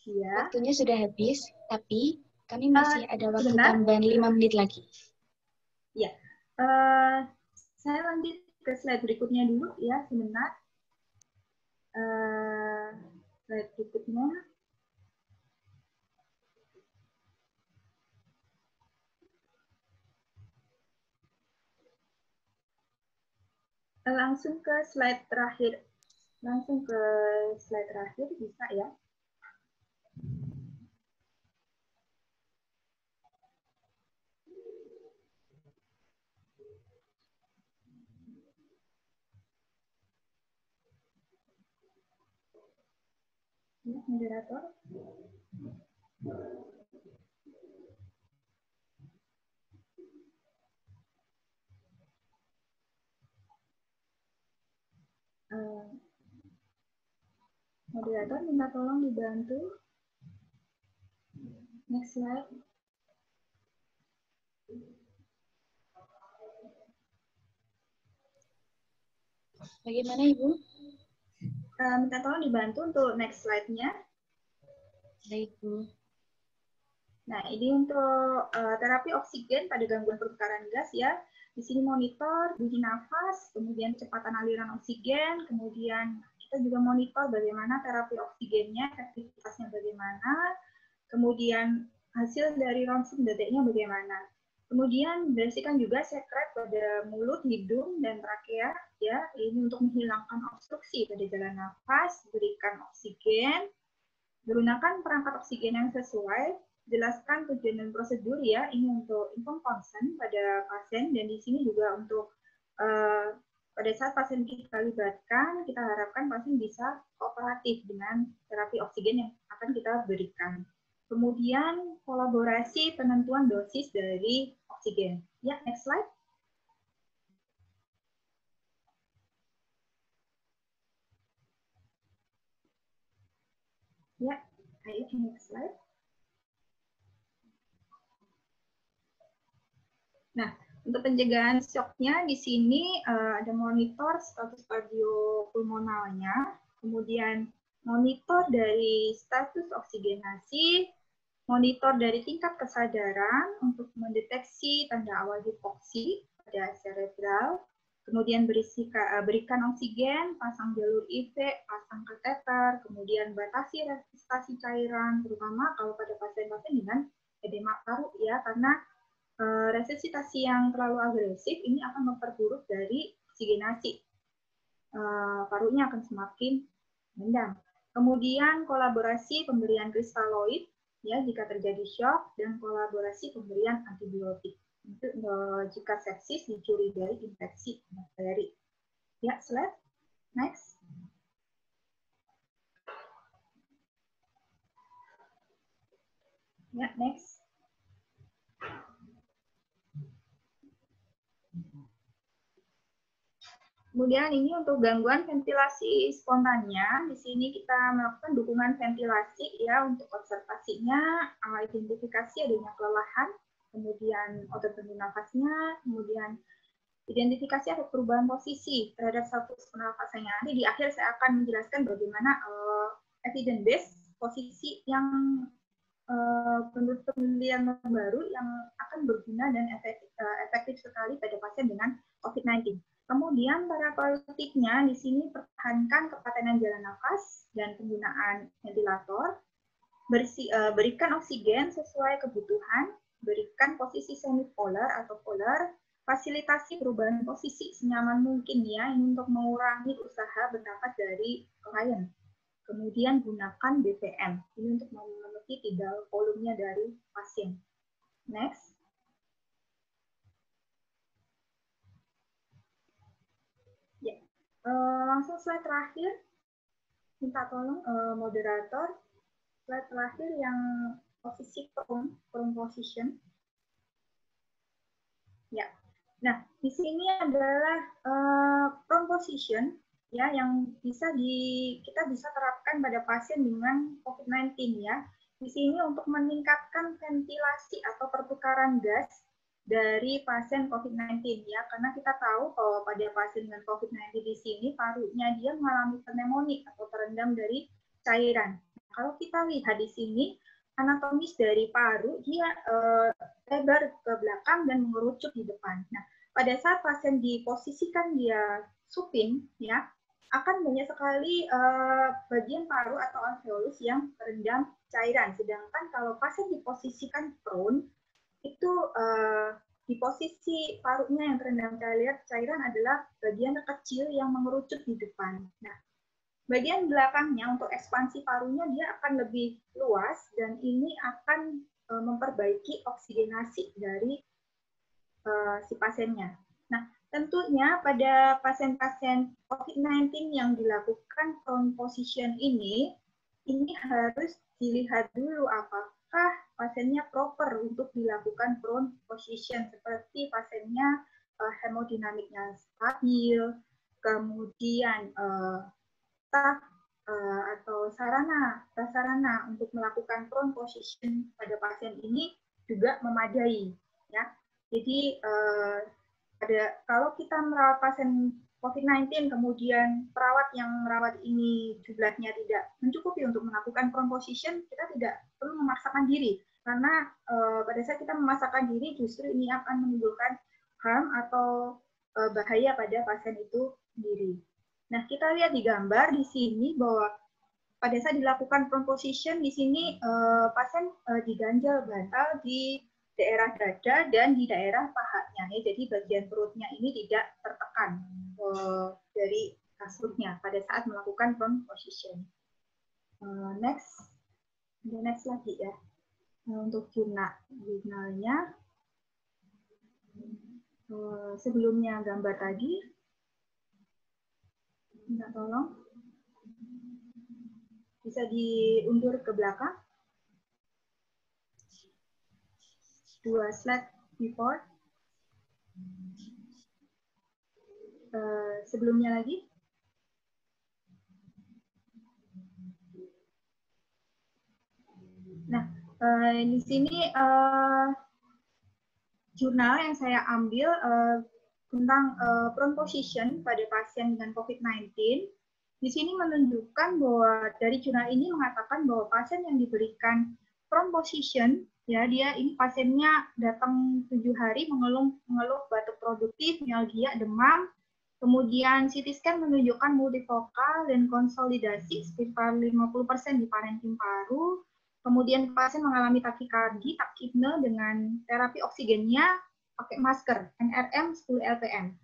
[SPEAKER 1] ya.
[SPEAKER 2] Waktunya sudah habis, tapi kami masih ada waktu
[SPEAKER 1] sebentar.
[SPEAKER 2] tambahan 5 menit lagi.
[SPEAKER 1] Ya, saya lanjut ke slide berikutnya dulu ya, sebentar. Slide berikutnya. Langsung ke slide terakhir. Langsung ke slide terakhir bisa ya. Ya, moderator. Moderator minta tolong dibantu. Next slide.
[SPEAKER 2] Bagaimana, Ibu?
[SPEAKER 1] Minta tolong dibantu untuk next slide-nya.
[SPEAKER 2] Baik, Bu.
[SPEAKER 1] Nah, ini untuk terapi oksigen pada gangguan pertukaran gas ya. Di sini monitor bunyi nafas, kemudian kecepatan aliran oksigen, kemudian kita juga monitor bagaimana terapi oksigennya, efektivitasnya bagaimana, kemudian hasil dari ronsen dadanya bagaimana. Kemudian bersihkan juga sekret pada mulut, hidung, dan trakea ya. Ini untuk menghilangkan obstruksi pada jalan nafas, berikan oksigen, gunakan perangkat oksigen yang sesuai, jelaskan tujuan dan prosedur ya. Ini untuk inform consent pada pasien, dan di sini juga untuk pada saat pasien kita libatkan, kita harapkan pasien bisa kooperatif dengan terapi oksigen yang akan kita berikan. Kemudian kolaborasi penentuan dosis dari oksigen. Ya, next slide. Ya, ayo next slide. Nah, untuk pencegahan shocknya di sini ada monitor status kardiopulmonalnya, kemudian monitor dari status oksigenasi, monitor dari tingkat kesadaran untuk mendeteksi tanda awal hipoksi pada cerebral, kemudian berikan oksigen, pasang jalur IV, pasang kateter, kemudian batasi resusitasi cairan, terutama kalau pada pasien-pasien dengan edema paru ya, karena resusitasi yang terlalu agresif ini akan memperburuk dari oksigenasi. Parunya akan semakin mendam. Kemudian kolaborasi pemberian kristaloid ya jika terjadi shock, dan kolaborasi pemberian antibiotik untuk jika sepsis dicurigai infeksi bakteri. Ya, slide next. Ya, next. Kemudian ini untuk gangguan ventilasi spontannya, di sini kita melakukan dukungan ventilasi ya untuk observasinya, identifikasi adanya kelelahan, kemudian otot bernafasnya, kemudian identifikasi ada perubahan posisi terhadap satu pernafasan yang ada. Di akhir saya akan menjelaskan bagaimana evidence based posisi yang menurut penelitian baru yang akan berguna dan efektif sekali pada pasien dengan COVID-19. Kemudian terapeutiknya di sini pertahankan kepatenan jalan nafas dan penggunaan ventilator, berikan oksigen sesuai kebutuhan, berikan posisi semipolar atau polar, fasilitasi perubahan posisi senyaman mungkin ya, ini untuk mengurangi usaha bernafas dari klien. Kemudian gunakan BVM, ini untuk memenuhi 3 volumenya dari pasien. Next. Ya. Langsung slide terakhir. Minta tolong moderator, slide terakhir yang posisi prone position. Ya. Nah, di sini adalah prone position ya yang kita bisa terapkan pada pasien dengan COVID-19 ya. Di sini untuk meningkatkan ventilasi atau pertukaran gas dari pasien COVID-19 ya, karena kita tahu bahwa pada pasien dengan COVID-19 di sini parunya dia mengalami pneumonik atau terendam dari cairan. Kalau kita lihat di sini anatomis dari paru dia lebar ke belakang dan mengerucut di depan. Nah, pada saat pasien diposisikan dia supin, ya, akan banyak sekali bagian paru atau alveolus yang terendam cairan. Sedangkan kalau pasien diposisikan prone, itu di posisi parunya yang terendam cairan adalah bagian kecil yang mengerucut di depan. Nah, bagian belakangnya untuk ekspansi parunya dia akan lebih luas dan ini akan memperbaiki oksigenasi dari si pasiennya. Nah, tentunya pada pasien-pasien COVID-19 yang dilakukan prone position ini harus dilihat dulu apakah pasiennya proper untuk dilakukan prone position, seperti pasiennya hemodinamiknya stabil, kemudian staff atau prasarana untuk melakukan prone position pada pasien ini juga memadai, ya. Jadi kalau kita merawat pasien COVID-19 kemudian perawat yang merawat ini jumlahnya tidak mencukupi untuk melakukan prone position, kita tidak perlu memaksakan diri karena pada saat kita memaksakan diri justru ini akan menimbulkan harm atau bahaya pada pasien itu sendiri. Nah, kita lihat di gambar di sini bahwa pada saat dilakukan prone position di sini pasien diganjal bantal di daerah dada dan di daerah pahanya. Ya. Jadi bagian perutnya ini tidak tertekan dari kasurnya pada saat melakukan prone position. Next lagi ya. Untuk jurnalnya, sebelumnya gambar tadi, minta tolong bisa diundur ke belakang. 2 slide before. Sebelumnya lagi. Nah, di sini jurnal yang saya ambil tentang prone position pada pasien dengan COVID-19. Di sini menunjukkan bahwa dari jurnal ini mengatakan bahwa pasien yang diberikan prone position, ya ini pasiennya datang 7 hari mengeluh batuk produktif, mialgia, demam, kemudian CT scan menunjukkan multifokal dan konsolidasi sekitar 50% di parenkim paru. Kemudian pasien mengalami takikardi, takipne dengan terapi oksigennya pakai masker, NRM 10 LPM.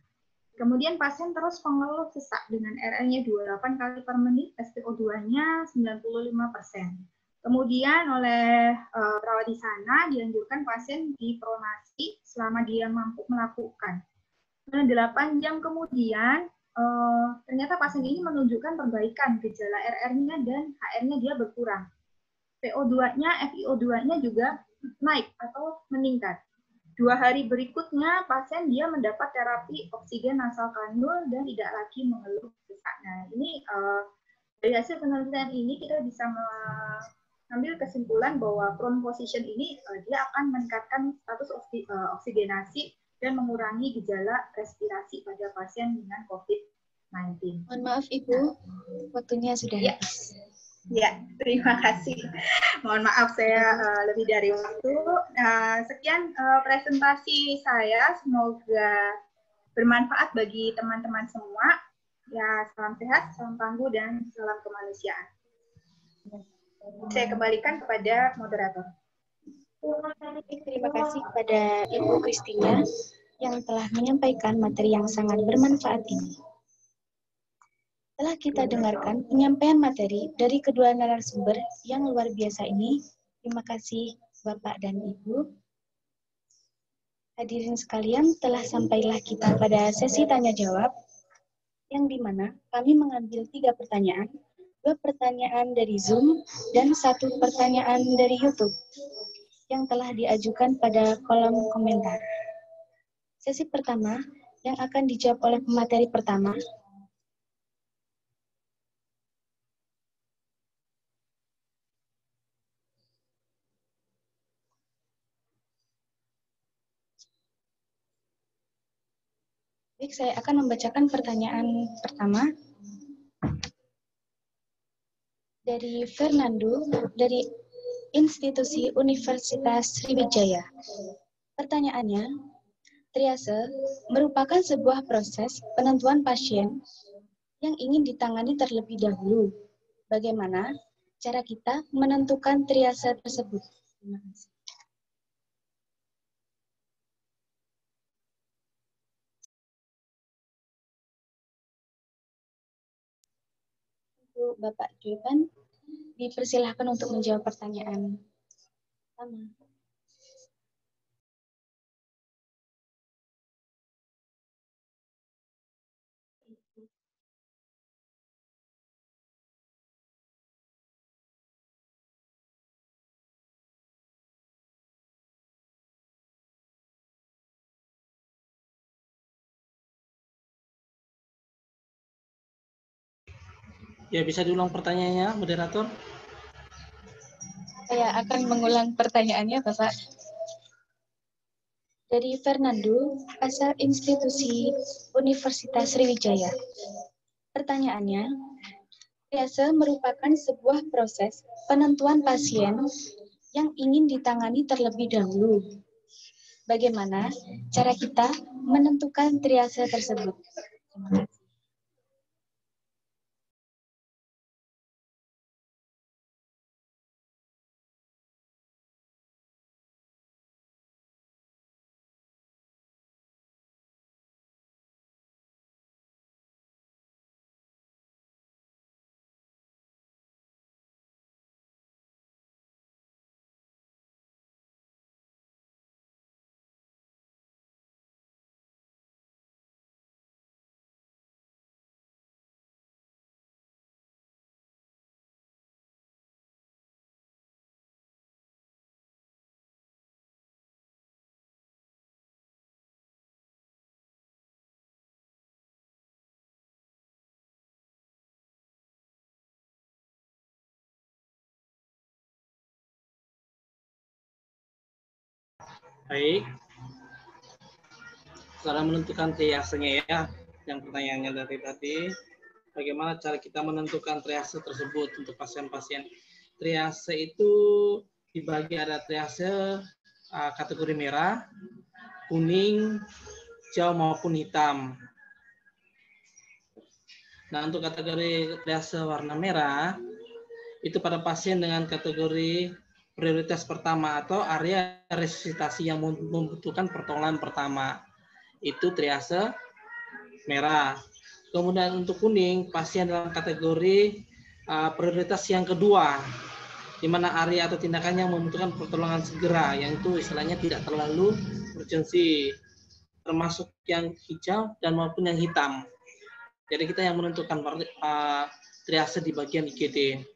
[SPEAKER 1] Kemudian pasien terus mengeluh sesak dengan RL-nya 28 kali per menit, SpO2-nya 95%. Kemudian oleh perawat di sana dianjurkan pasien dipronasi selama dia mampu melakukan. Nah, 8 jam kemudian ternyata pasien ini menunjukkan perbaikan gejala RR-nya dan HR-nya dia berkurang. PO2-nya, FiO2-nya juga naik atau meningkat. 2 hari berikutnya pasien dia mendapat terapi oksigen nasal kanul dan tidak lagi mengeluh sesak. Nah, ini dari hasil penelitian ini kita bisa mengambil kesimpulan bahwa prone position ini dia akan meningkatkan status oksigenasi dan mengurangi gejala respirasi pada pasien dengan COVID-19.
[SPEAKER 2] Mohon maaf Ibu, waktunya sudah habis.
[SPEAKER 1] Ya, terima kasih. Mohon maaf saya lebih dari waktu. Sekian presentasi saya. Semoga bermanfaat bagi teman-teman semua. Ya, salam sehat, salam tangguh, dan salam kemanusiaan. Saya kembalikan kepada moderator.
[SPEAKER 2] Terima kasih kepada Ibu Kristina yang telah menyampaikan materi yang sangat bermanfaat ini. Setelah kita dengarkan penyampaian materi dari kedua narasumber yang luar biasa ini, terima kasih Bapak dan Ibu. Hadirin sekalian, telah sampailah kita pada sesi tanya-jawab, yang dimana kami mengambil 3 pertanyaan, 2 pertanyaan dari Zoom, dan 1 pertanyaan dari YouTube, yang telah diajukan pada kolom komentar. Sesi pertama yang akan dijawab oleh pemateri pertama. Baik, saya akan membacakan pertanyaan pertama dari Fernando dari Institusi Universitas Sriwijaya. Pertanyaannya, triase merupakan sebuah proses penentuan pasien yang ingin ditangani terlebih dahulu. Bagaimana cara kita menentukan triase tersebut? Terima kasih. Untuk Bapak Joypan, dipersilahkan untuk menjawab pertanyaan pertama.
[SPEAKER 3] Ya, bisa diulang pertanyaannya, moderator?
[SPEAKER 2] Saya akan mengulang pertanyaannya, Bapak. Dari Fernando, asal Institusi Universitas Sriwijaya. Pertanyaannya, triase merupakan sebuah proses penentuan pasien yang ingin ditangani terlebih dahulu. Bagaimana cara kita menentukan triase tersebut? Terima kasih.
[SPEAKER 3] Baik. Cara menentukan triasenya ya, yang pertanyaannya dari tadi. Bagaimana cara kita menentukan triase tersebut untuk pasien-pasien. Triase itu dibagi ada triase kategori merah, kuning, hijau maupun hitam. Nah, untuk kategori triase warna merah, itu pada pasien dengan kategori prioritas pertama atau area resusitasi yang membutuhkan pertolongan pertama. Itu triase merah. Kemudian untuk kuning, pasien dalam kategori prioritas yang kedua, di mana area atau tindakan yang membutuhkan pertolongan segera, yang itu istilahnya tidak terlalu urgensi, termasuk yang hijau dan maupun yang hitam. Jadi kita yang menentukan triase di bagian IGD.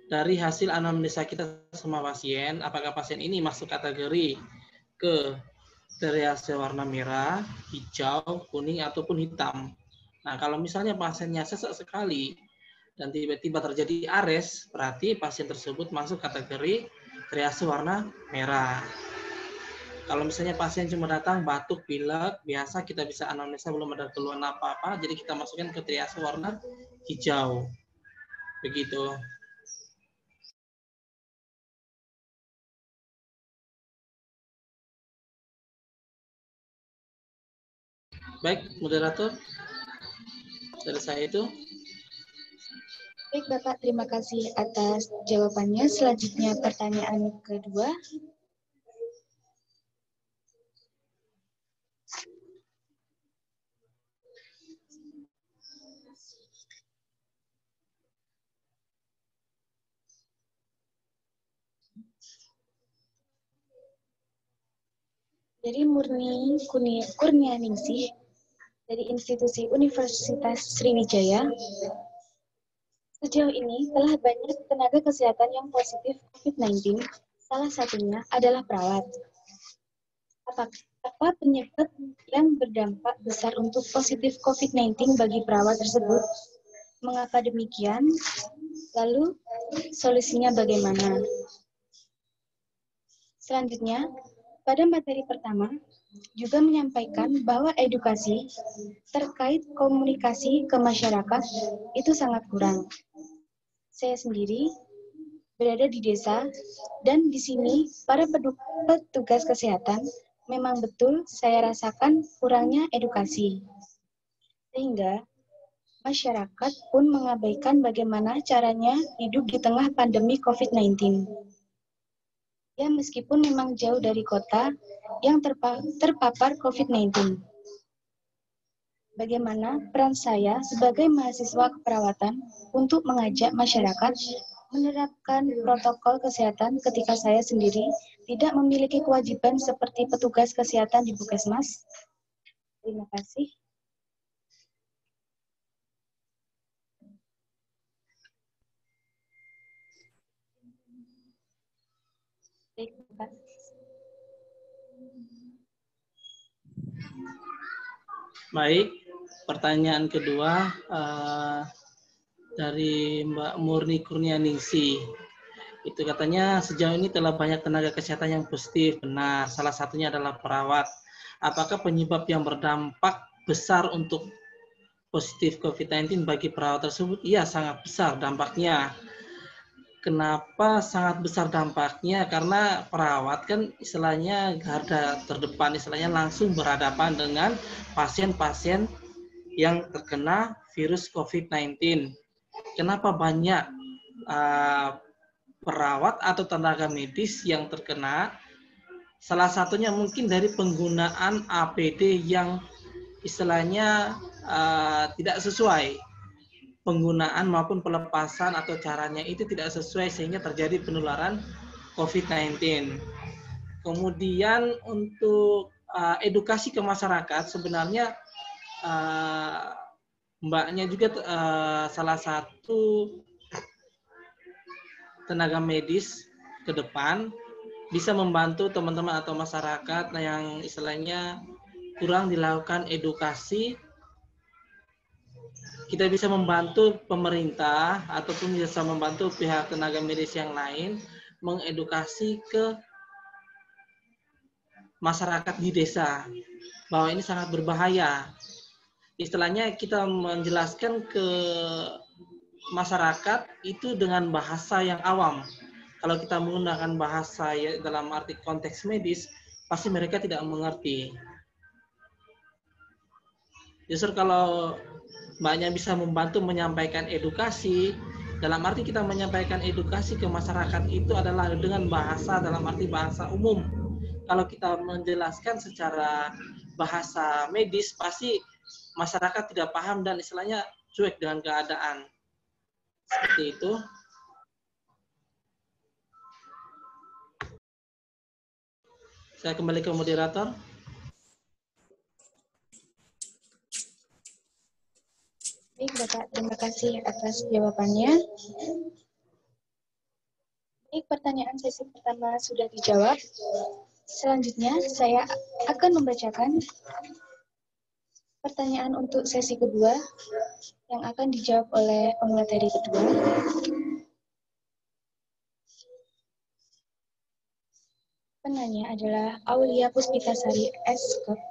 [SPEAKER 3] Dari hasil anamnesa kita sama pasien, apakah pasien ini masuk kategori ke triase warna merah, hijau, kuning, ataupun hitam. Nah, kalau misalnya pasiennya sesak sekali dan tiba-tiba terjadi ARES, berarti pasien tersebut masuk kategori triase warna merah. Kalau misalnya pasien cuma datang batuk, pilek, biasa kita bisa anamnesa belum ada keluhan apa-apa, jadi kita masukkan ke triase warna hijau. Begitu. Baik, moderator. Dari saya itu.
[SPEAKER 2] Baik, Bapak. Terima kasih atas jawabannya. Selanjutnya pertanyaan kedua. Dari Murni Kurnianingsih. dari institusi Universitas Sriwijaya. Sejauh ini telah banyak tenaga kesehatan yang positif COVID-19, salah satunya adalah perawat. Apa penyebab yang berdampak besar untuk positif COVID-19 bagi perawat tersebut? Mengapa demikian? Lalu, solusinya bagaimana? Selanjutnya, pada materi pertama, juga menyampaikan bahwa edukasi terkait komunikasi ke masyarakat itu sangat kurang. Saya sendiri berada di desa, dan di sini para petugas kesehatan memang betul saya rasakan kurangnya edukasi. Sehingga masyarakat pun mengabaikan bagaimana caranya hidup di tengah pandemi COVID-19. Ya, meskipun memang jauh dari kota yang terpapar COVID-19. Bagaimana peran saya sebagai mahasiswa keperawatan untuk mengajak masyarakat menerapkan protokol kesehatan ketika saya sendiri tidak memiliki kewajiban seperti petugas kesehatan di Puskesmas? Terima kasih.
[SPEAKER 3] Baik, pertanyaan kedua dari Mbak Murni Kurnianingsi. Itu katanya sejauh ini telah banyak tenaga kesehatan yang positif. Benar, salah satunya adalah perawat. Apakah penyebab yang berdampak besar untuk positif COVID-19 bagi perawat tersebut? Iya, sangat besar dampaknya. Kenapa sangat besar dampaknya? Karena perawat kan istilahnya garda terdepan, istilahnya langsung berhadapan dengan pasien-pasien yang terkena virus COVID-19. Kenapa banyak perawat atau tenaga medis yang terkena? Salah satunya mungkin dari penggunaan APD yang istilahnya tidak sesuai. Penggunaan maupun pelepasan atau caranya itu tidak sesuai sehingga terjadi penularan COVID-19. Kemudian untuk edukasi ke masyarakat sebenarnya Mbaknya juga salah satu tenaga medis ke depan bisa membantu teman-teman atau masyarakat yang istilahnya kurang dilakukan edukasi. Kita bisa membantu pemerintah ataupun bisa membantu pihak tenaga medis yang lain mengedukasi ke masyarakat di desa bahwa ini sangat berbahaya. Istilahnya kita menjelaskan ke masyarakat itu dengan bahasa yang awam. Kalau kita menggunakan bahasa dalam arti konteks medis, pasti mereka tidak mengerti. Justru kalau Mbaknya bisa membantu menyampaikan edukasi, dalam arti kita menyampaikan edukasi ke masyarakat itu adalah dengan bahasa, dalam arti bahasa umum. Kalau kita menjelaskan secara bahasa medis, pasti masyarakat tidak paham dan istilahnya cuek dengan keadaan. Seperti itu. Saya kembali ke moderator.
[SPEAKER 2] Baik, Bapak, terima kasih atas jawabannya. Baik, pertanyaan sesi pertama sudah dijawab. Selanjutnya, saya akan membacakan pertanyaan untuk sesi kedua yang akan dijawab oleh pemateri kedua. Penanya adalah Aulia Puspitasari S.Kep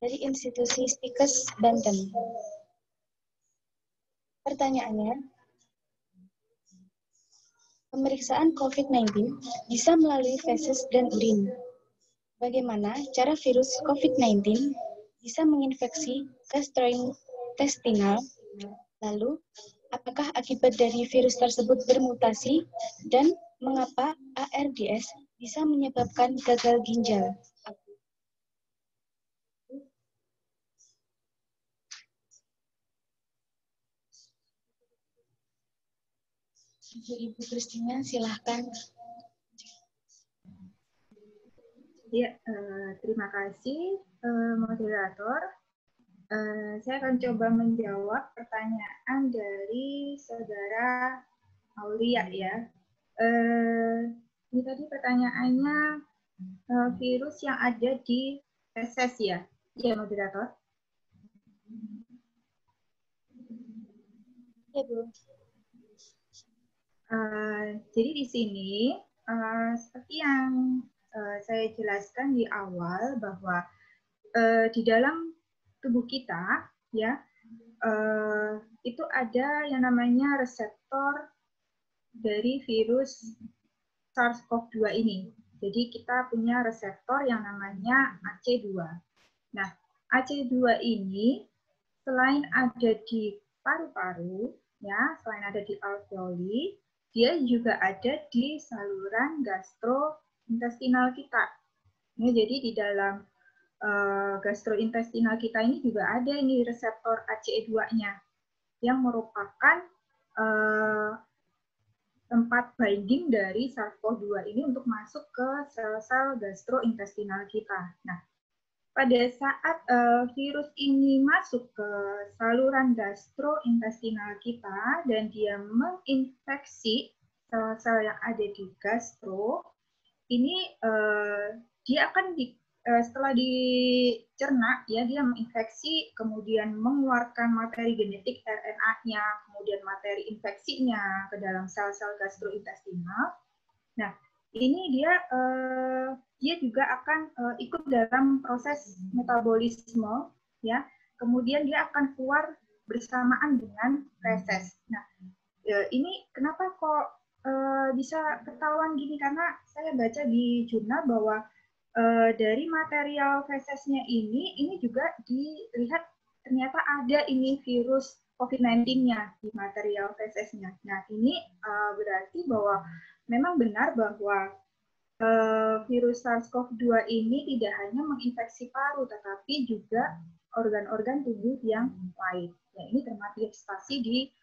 [SPEAKER 2] dari Institusi Stikes Banten. Pertanyaannya, pemeriksaan COVID-19 bisa melalui feses dan urin. Bagaimana cara virus COVID-19 bisa menginfeksi gastrointestinal? Lalu, apakah akibat dari virus tersebut bermutasi? Dan mengapa ARDS bisa menyebabkan gagal ginjal? Ibu Kristina, silahkan.
[SPEAKER 1] Ya, terima kasih moderator. Saya akan coba menjawab pertanyaan dari saudara Aulia ya. Ini tadi pertanyaannya virus yang ada di feses ya, ya moderator.
[SPEAKER 2] Ya Bu.
[SPEAKER 1] Jadi di sini seperti yang saya jelaskan di awal bahwa di dalam tubuh kita ya itu ada yang namanya reseptor dari virus SARS-CoV-2 ini. Jadi kita punya reseptor yang namanya AC2. Nah, AC2 ini selain ada di paru-paru, ya, selain ada di alveoli, dia juga ada di saluran gastrointestinal kita. Ya, jadi di dalam gastrointestinal kita ini juga ada ini reseptor ACE2-nya yang merupakan tempat binding dari SARS-CoV-2 ini untuk masuk ke sel-sel gastrointestinal kita. Nah, pada saat virus ini masuk ke saluran gastrointestinal kita dan dia menginfeksi sel-sel yang ada di gastro, ini dia akan setelah dicerna ya dia menginfeksi kemudian mengeluarkan materi genetik RNA-nya kemudian materi infeksinya ke dalam sel-sel gastrointestinal. Nah ini dia juga akan ikut dalam proses metabolisme ya kemudian dia akan keluar bersamaan dengan feses. Nah ini kenapa kok bisa ketahuan gini karena saya baca di jurnal bahwa dari material fesesnya ini juga dilihat ternyata ada ini virus COVID-19-nya di material fesesnya. Nah ini berarti bahwa memang benar bahwa virus SARS-CoV-2 ini tidak hanya menginfeksi paru tetapi juga organ-organ tubuh yang lain. Ya, ini termanifestasi di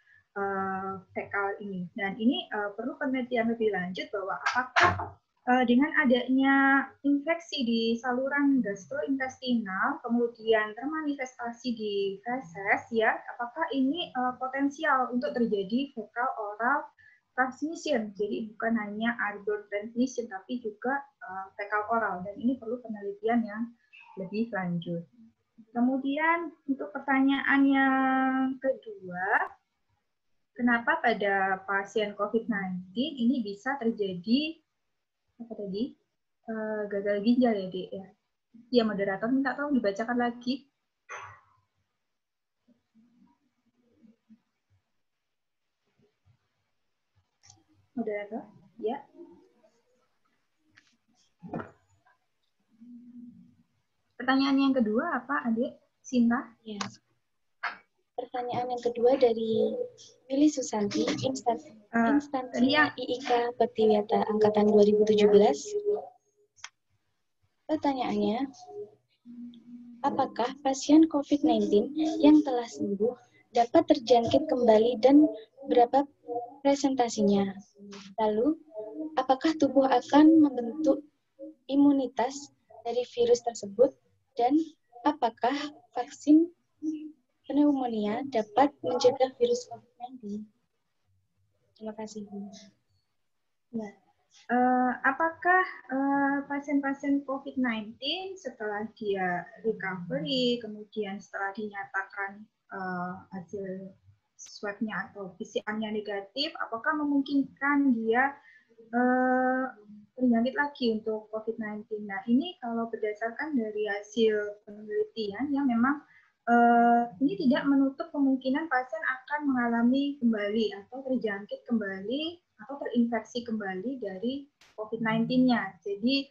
[SPEAKER 1] fekal ini. Dan ini perlu penelitian lebih lanjut bahwa apakah dengan adanya infeksi di saluran gastrointestinal, kemudian termanifestasi di feses, ya, apakah ini potensial untuk terjadi fecal oral transmission? Jadi bukan hanya airborne transmission, tapi juga fecal oral. Dan ini perlu penelitian yang lebih lanjut. Kemudian untuk pertanyaan yang kedua, kenapa pada pasien COVID-19 ini bisa terjadi apa tadi gagal ginjal ya Dek ya? Ya moderator minta tolong dibacakan lagi. Moderator, ya. Pertanyaan yang kedua apa Adik? Sinta?
[SPEAKER 2] Ya. Pertanyaan yang kedua dari Willy Susanti, instansinya IIK Bhaktiwiyata Angkatan 2017. Pertanyaannya, apakah pasien COVID-19 yang telah sembuh dapat terjangkit kembali dan berapa presentasinya? Lalu, apakah tubuh akan membentuk imunitas dari virus tersebut dan apakah vaksin pneumonia dapat mencegah virus COVID-19? Terima kasih.
[SPEAKER 1] Ya. Apakah pasien-pasien COVID-19 setelah dia recovery, kemudian setelah dinyatakan hasil swab-nya atau PCR-nya negatif, apakah memungkinkan dia terjangkit lagi untuk COVID-19? Nah, ini kalau berdasarkan dari hasil penelitian yang memang ini tidak menutup kemungkinan pasien akan mengalami kembali atau terjangkit kembali atau terinfeksi kembali dari COVID-19-nya. Jadi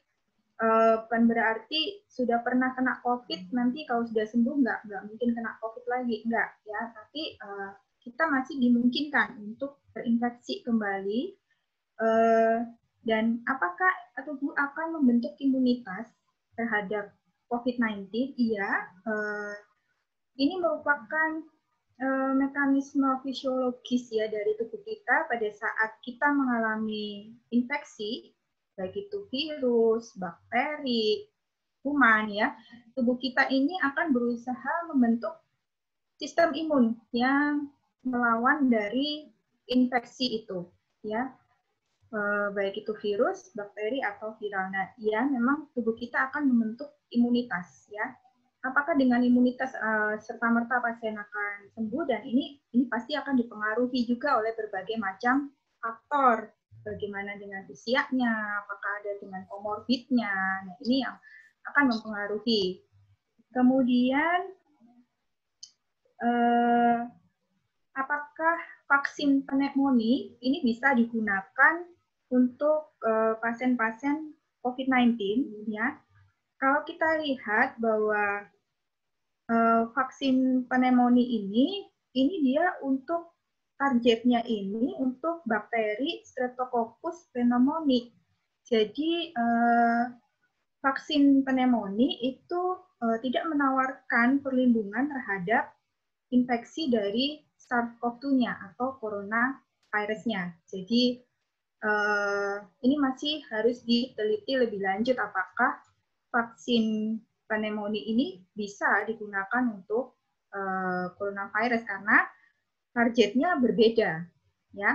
[SPEAKER 1] bukan berarti sudah pernah kena COVID, nanti kalau sudah sembuh nggak mungkin kena COVID lagi, enggak ya. Tapi kita masih dimungkinkan untuk terinfeksi kembali. Dan apakah tubuh akan membentuk imunitas terhadap COVID-19? Iya. Ini merupakan mekanisme fisiologis ya dari tubuh kita pada saat kita mengalami infeksi, baik itu virus, bakteri, kuman ya, tubuh kita ini akan berusaha membentuk sistem imun yang melawan dari infeksi itu, ya. Baik itu virus, bakteri, atau viral. Nah, ya memang tubuh kita akan membentuk imunitas, ya. Apakah dengan imunitas serta-merta pasien akan sembuh, dan ini pasti akan dipengaruhi juga oleh berbagai macam faktor. Bagaimana dengan usianya, apakah ada dengan komorbidnya, nah ini yang akan mempengaruhi. Kemudian, apakah vaksin pneumonia ini bisa digunakan untuk pasien-pasien COVID-19, ya? Kalau kita lihat bahwa vaksin pneumonia ini dia untuk targetnya ini untuk bakteri Streptococcus pneumoniae. Jadi vaksin pneumonia itu tidak menawarkan perlindungan terhadap infeksi dari SARS-CoV-2-nya atau coronavirus-nya. Jadi ini masih harus diteliti lebih lanjut apakah vaksin pneumonia ini bisa digunakan untuk coronavirus, karena targetnya berbeda, ya.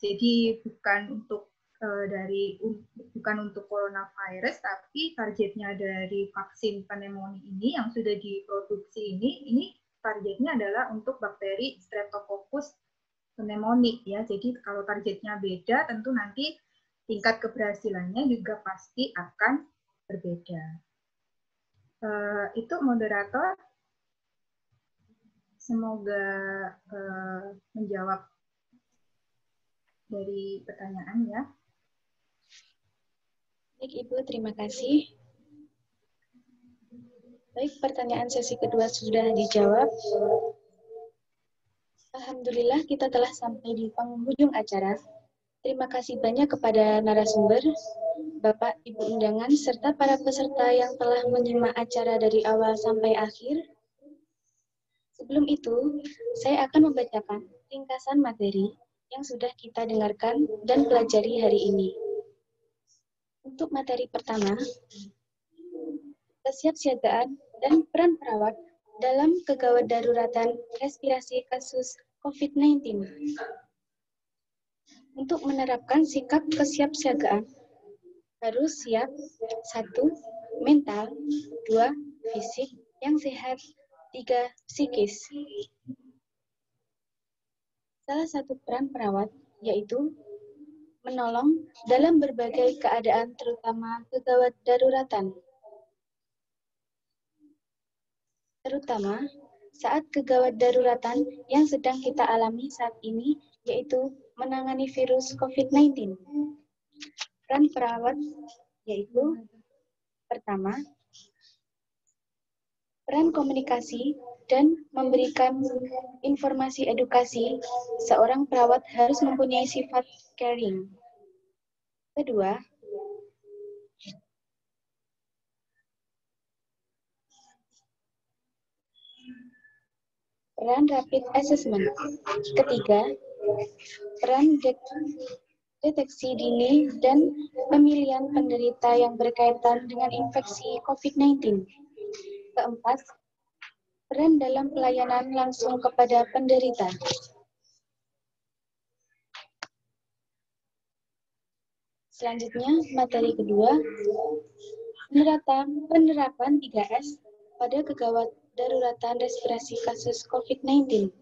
[SPEAKER 1] Jadi bukan untuk coronavirus, tapi targetnya dari vaksin pneumonia ini yang sudah diproduksi ini targetnya adalah untuk bakteri Streptococcus pneumoniae, ya. Jadi kalau targetnya beda, tentu nanti tingkat keberhasilannya juga pasti akan berbeda. Itu moderator. Semoga menjawab dari pertanyaan, ya.
[SPEAKER 2] Baik, Ibu, terima kasih. Baik, pertanyaan sesi kedua sudah dijawab. Alhamdulillah kita telah sampai di penghujung acara. Terima kasih banyak kepada narasumber, Bapak, Ibu undangan, serta para peserta yang telah menyimak acara dari awal sampai akhir. Sebelum itu, saya akan membacakan ringkasan materi yang sudah kita dengarkan dan pelajari hari ini. Untuk materi pertama, kesiapsiagaan dan peran perawat dalam kegawat daruratan respirasi kasus COVID-19. Untuk menerapkan sikap kesiapsiagaan, harus siap 1. Mental, 2. Fisik yang sehat, 3. Psikis. Salah satu peran perawat yaitu menolong dalam berbagai keadaan, terutama kegawat daruratan. Terutama saat kegawat daruratan yang sedang kita alami saat ini, yaitu menangani virus COVID-19. Peran perawat yaitu pertama, peran komunikasi dan memberikan informasi edukasi. Seorang perawat harus mempunyai sifat caring. Kedua, peran rapid assessment. Ketiga, peran deteksi dini dan pemilihan penderita yang berkaitan dengan infeksi COVID-19. Keempat, peran dalam pelayanan langsung kepada penderita. Selanjutnya, materi kedua, penerapan 3S pada kegawat daruratan respirasi kasus COVID-19.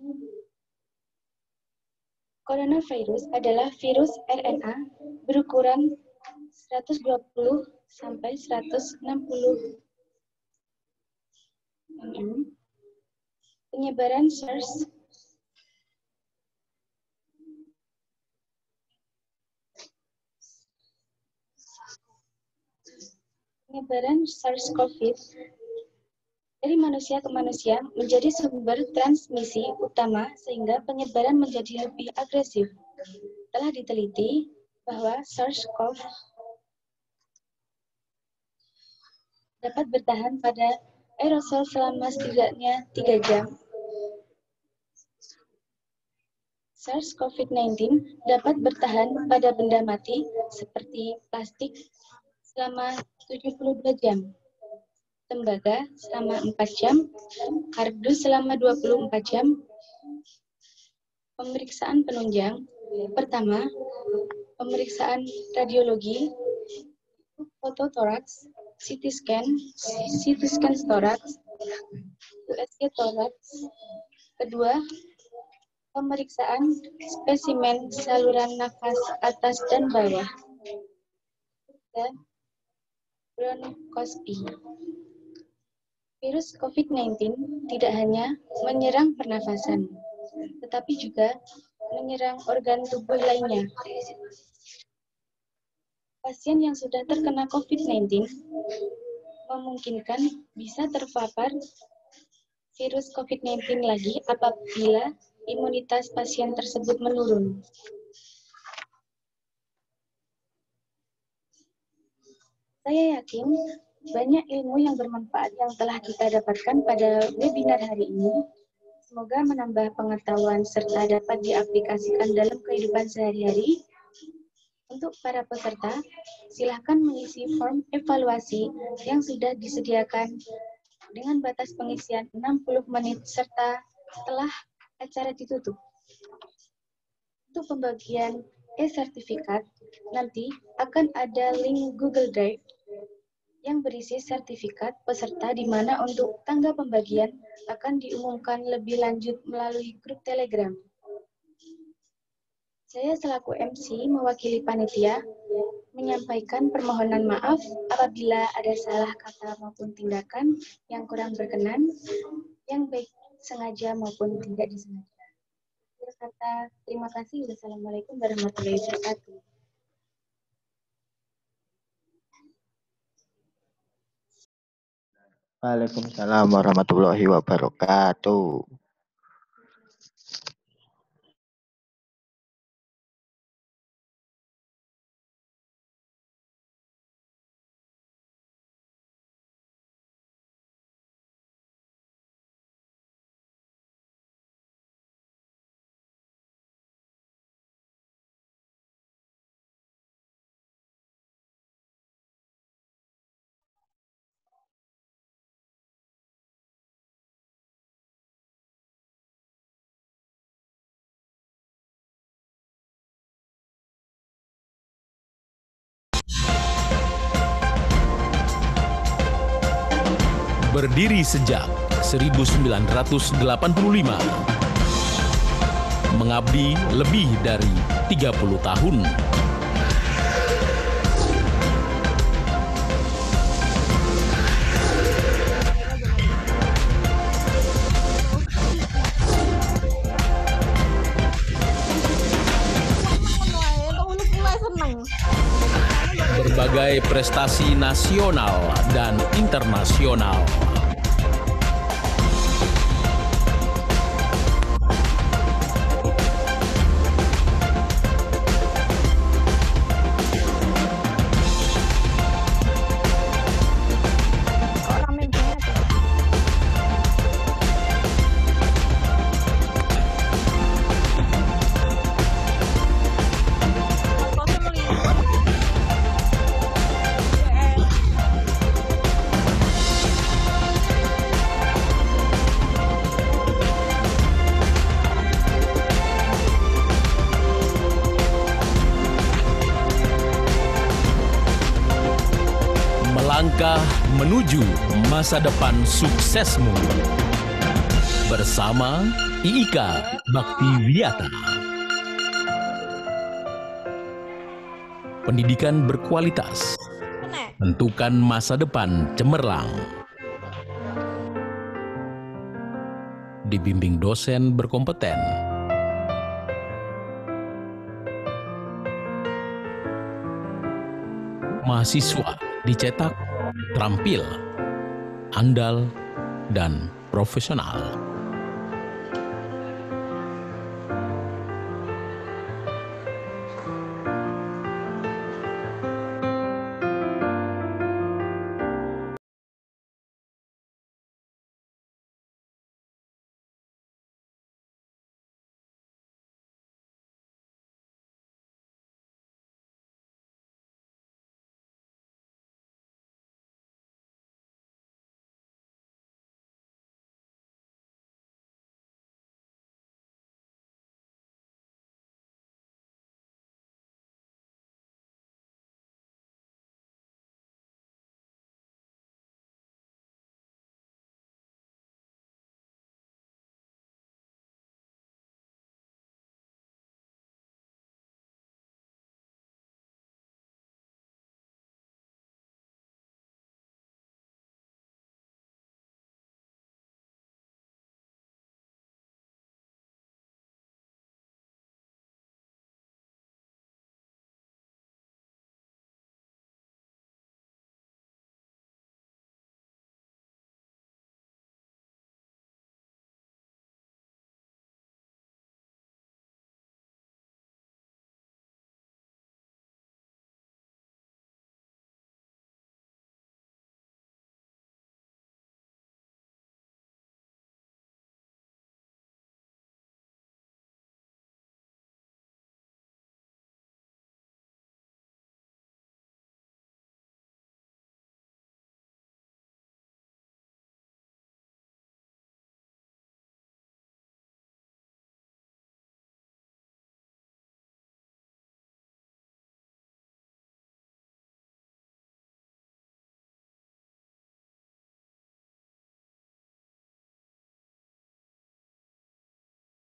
[SPEAKER 2] Coronavirus adalah virus RNA berukuran 120 sampai 160 mm. Penyebaran SARS-CoV dari manusia ke manusia menjadi sumber transmisi utama sehingga penyebaran menjadi lebih agresif. Telah diteliti bahwa SARS-CoV dapat bertahan pada aerosol selama setidaknya 3 jam. SARS-CoV-19 dapat bertahan pada benda mati seperti plastik selama 72 jam. tembaga selama 4 jam, kardus selama 24 jam. Pemeriksaan penunjang. Pertama, pemeriksaan radiologi, foto toraks, CT scan toraks, USG toraks. Kedua, pemeriksaan spesimen saluran nafas atas dan bawah, dan bronkoskopi. Virus COVID-19 tidak hanya menyerang pernafasan, tetapi juga menyerang organ tubuh lainnya. Pasien yang sudah terkena COVID-19 memungkinkan bisa terpapar virus COVID-19 lagi apabila imunitas pasien tersebut menurun. Saya yakin banyak ilmu yang bermanfaat yang telah kita dapatkan pada webinar hari ini. Semoga menambah pengetahuan serta dapat diaplikasikan dalam kehidupan sehari-hari. Untuk para peserta, silakan mengisi form evaluasi yang sudah disediakan dengan batas pengisian 60 menit serta setelah acara ditutup. Untuk pembagian e-sertifikat, nanti akan ada link Google Drive yang berisi sertifikat peserta di mana untuk tanggal pembagian akan diumumkan lebih lanjut melalui grup Telegram. Saya selaku MC mewakili panitia menyampaikan permohonan maaf apabila ada salah kata maupun tindakan yang kurang berkenan, yang baik sengaja maupun tidak disengaja. Berkata terima kasih. Wassalamualaikum warahmatullahi wabarakatuh.
[SPEAKER 4] Waalaikumsalam warahmatullahi wabarakatuh.
[SPEAKER 5] Berdiri sejak 1985, mengabdi lebih dari 30 tahun. Berbagai prestasi nasional dan internasional. Langkah menuju masa depan suksesmu bersama IIK Bakti Wiyata. Pendidikan berkualitas, tentukan masa depan cemerlang. Dibimbing dosen berkompeten. Mahasiswa dicetak terampil, andal, dan profesional.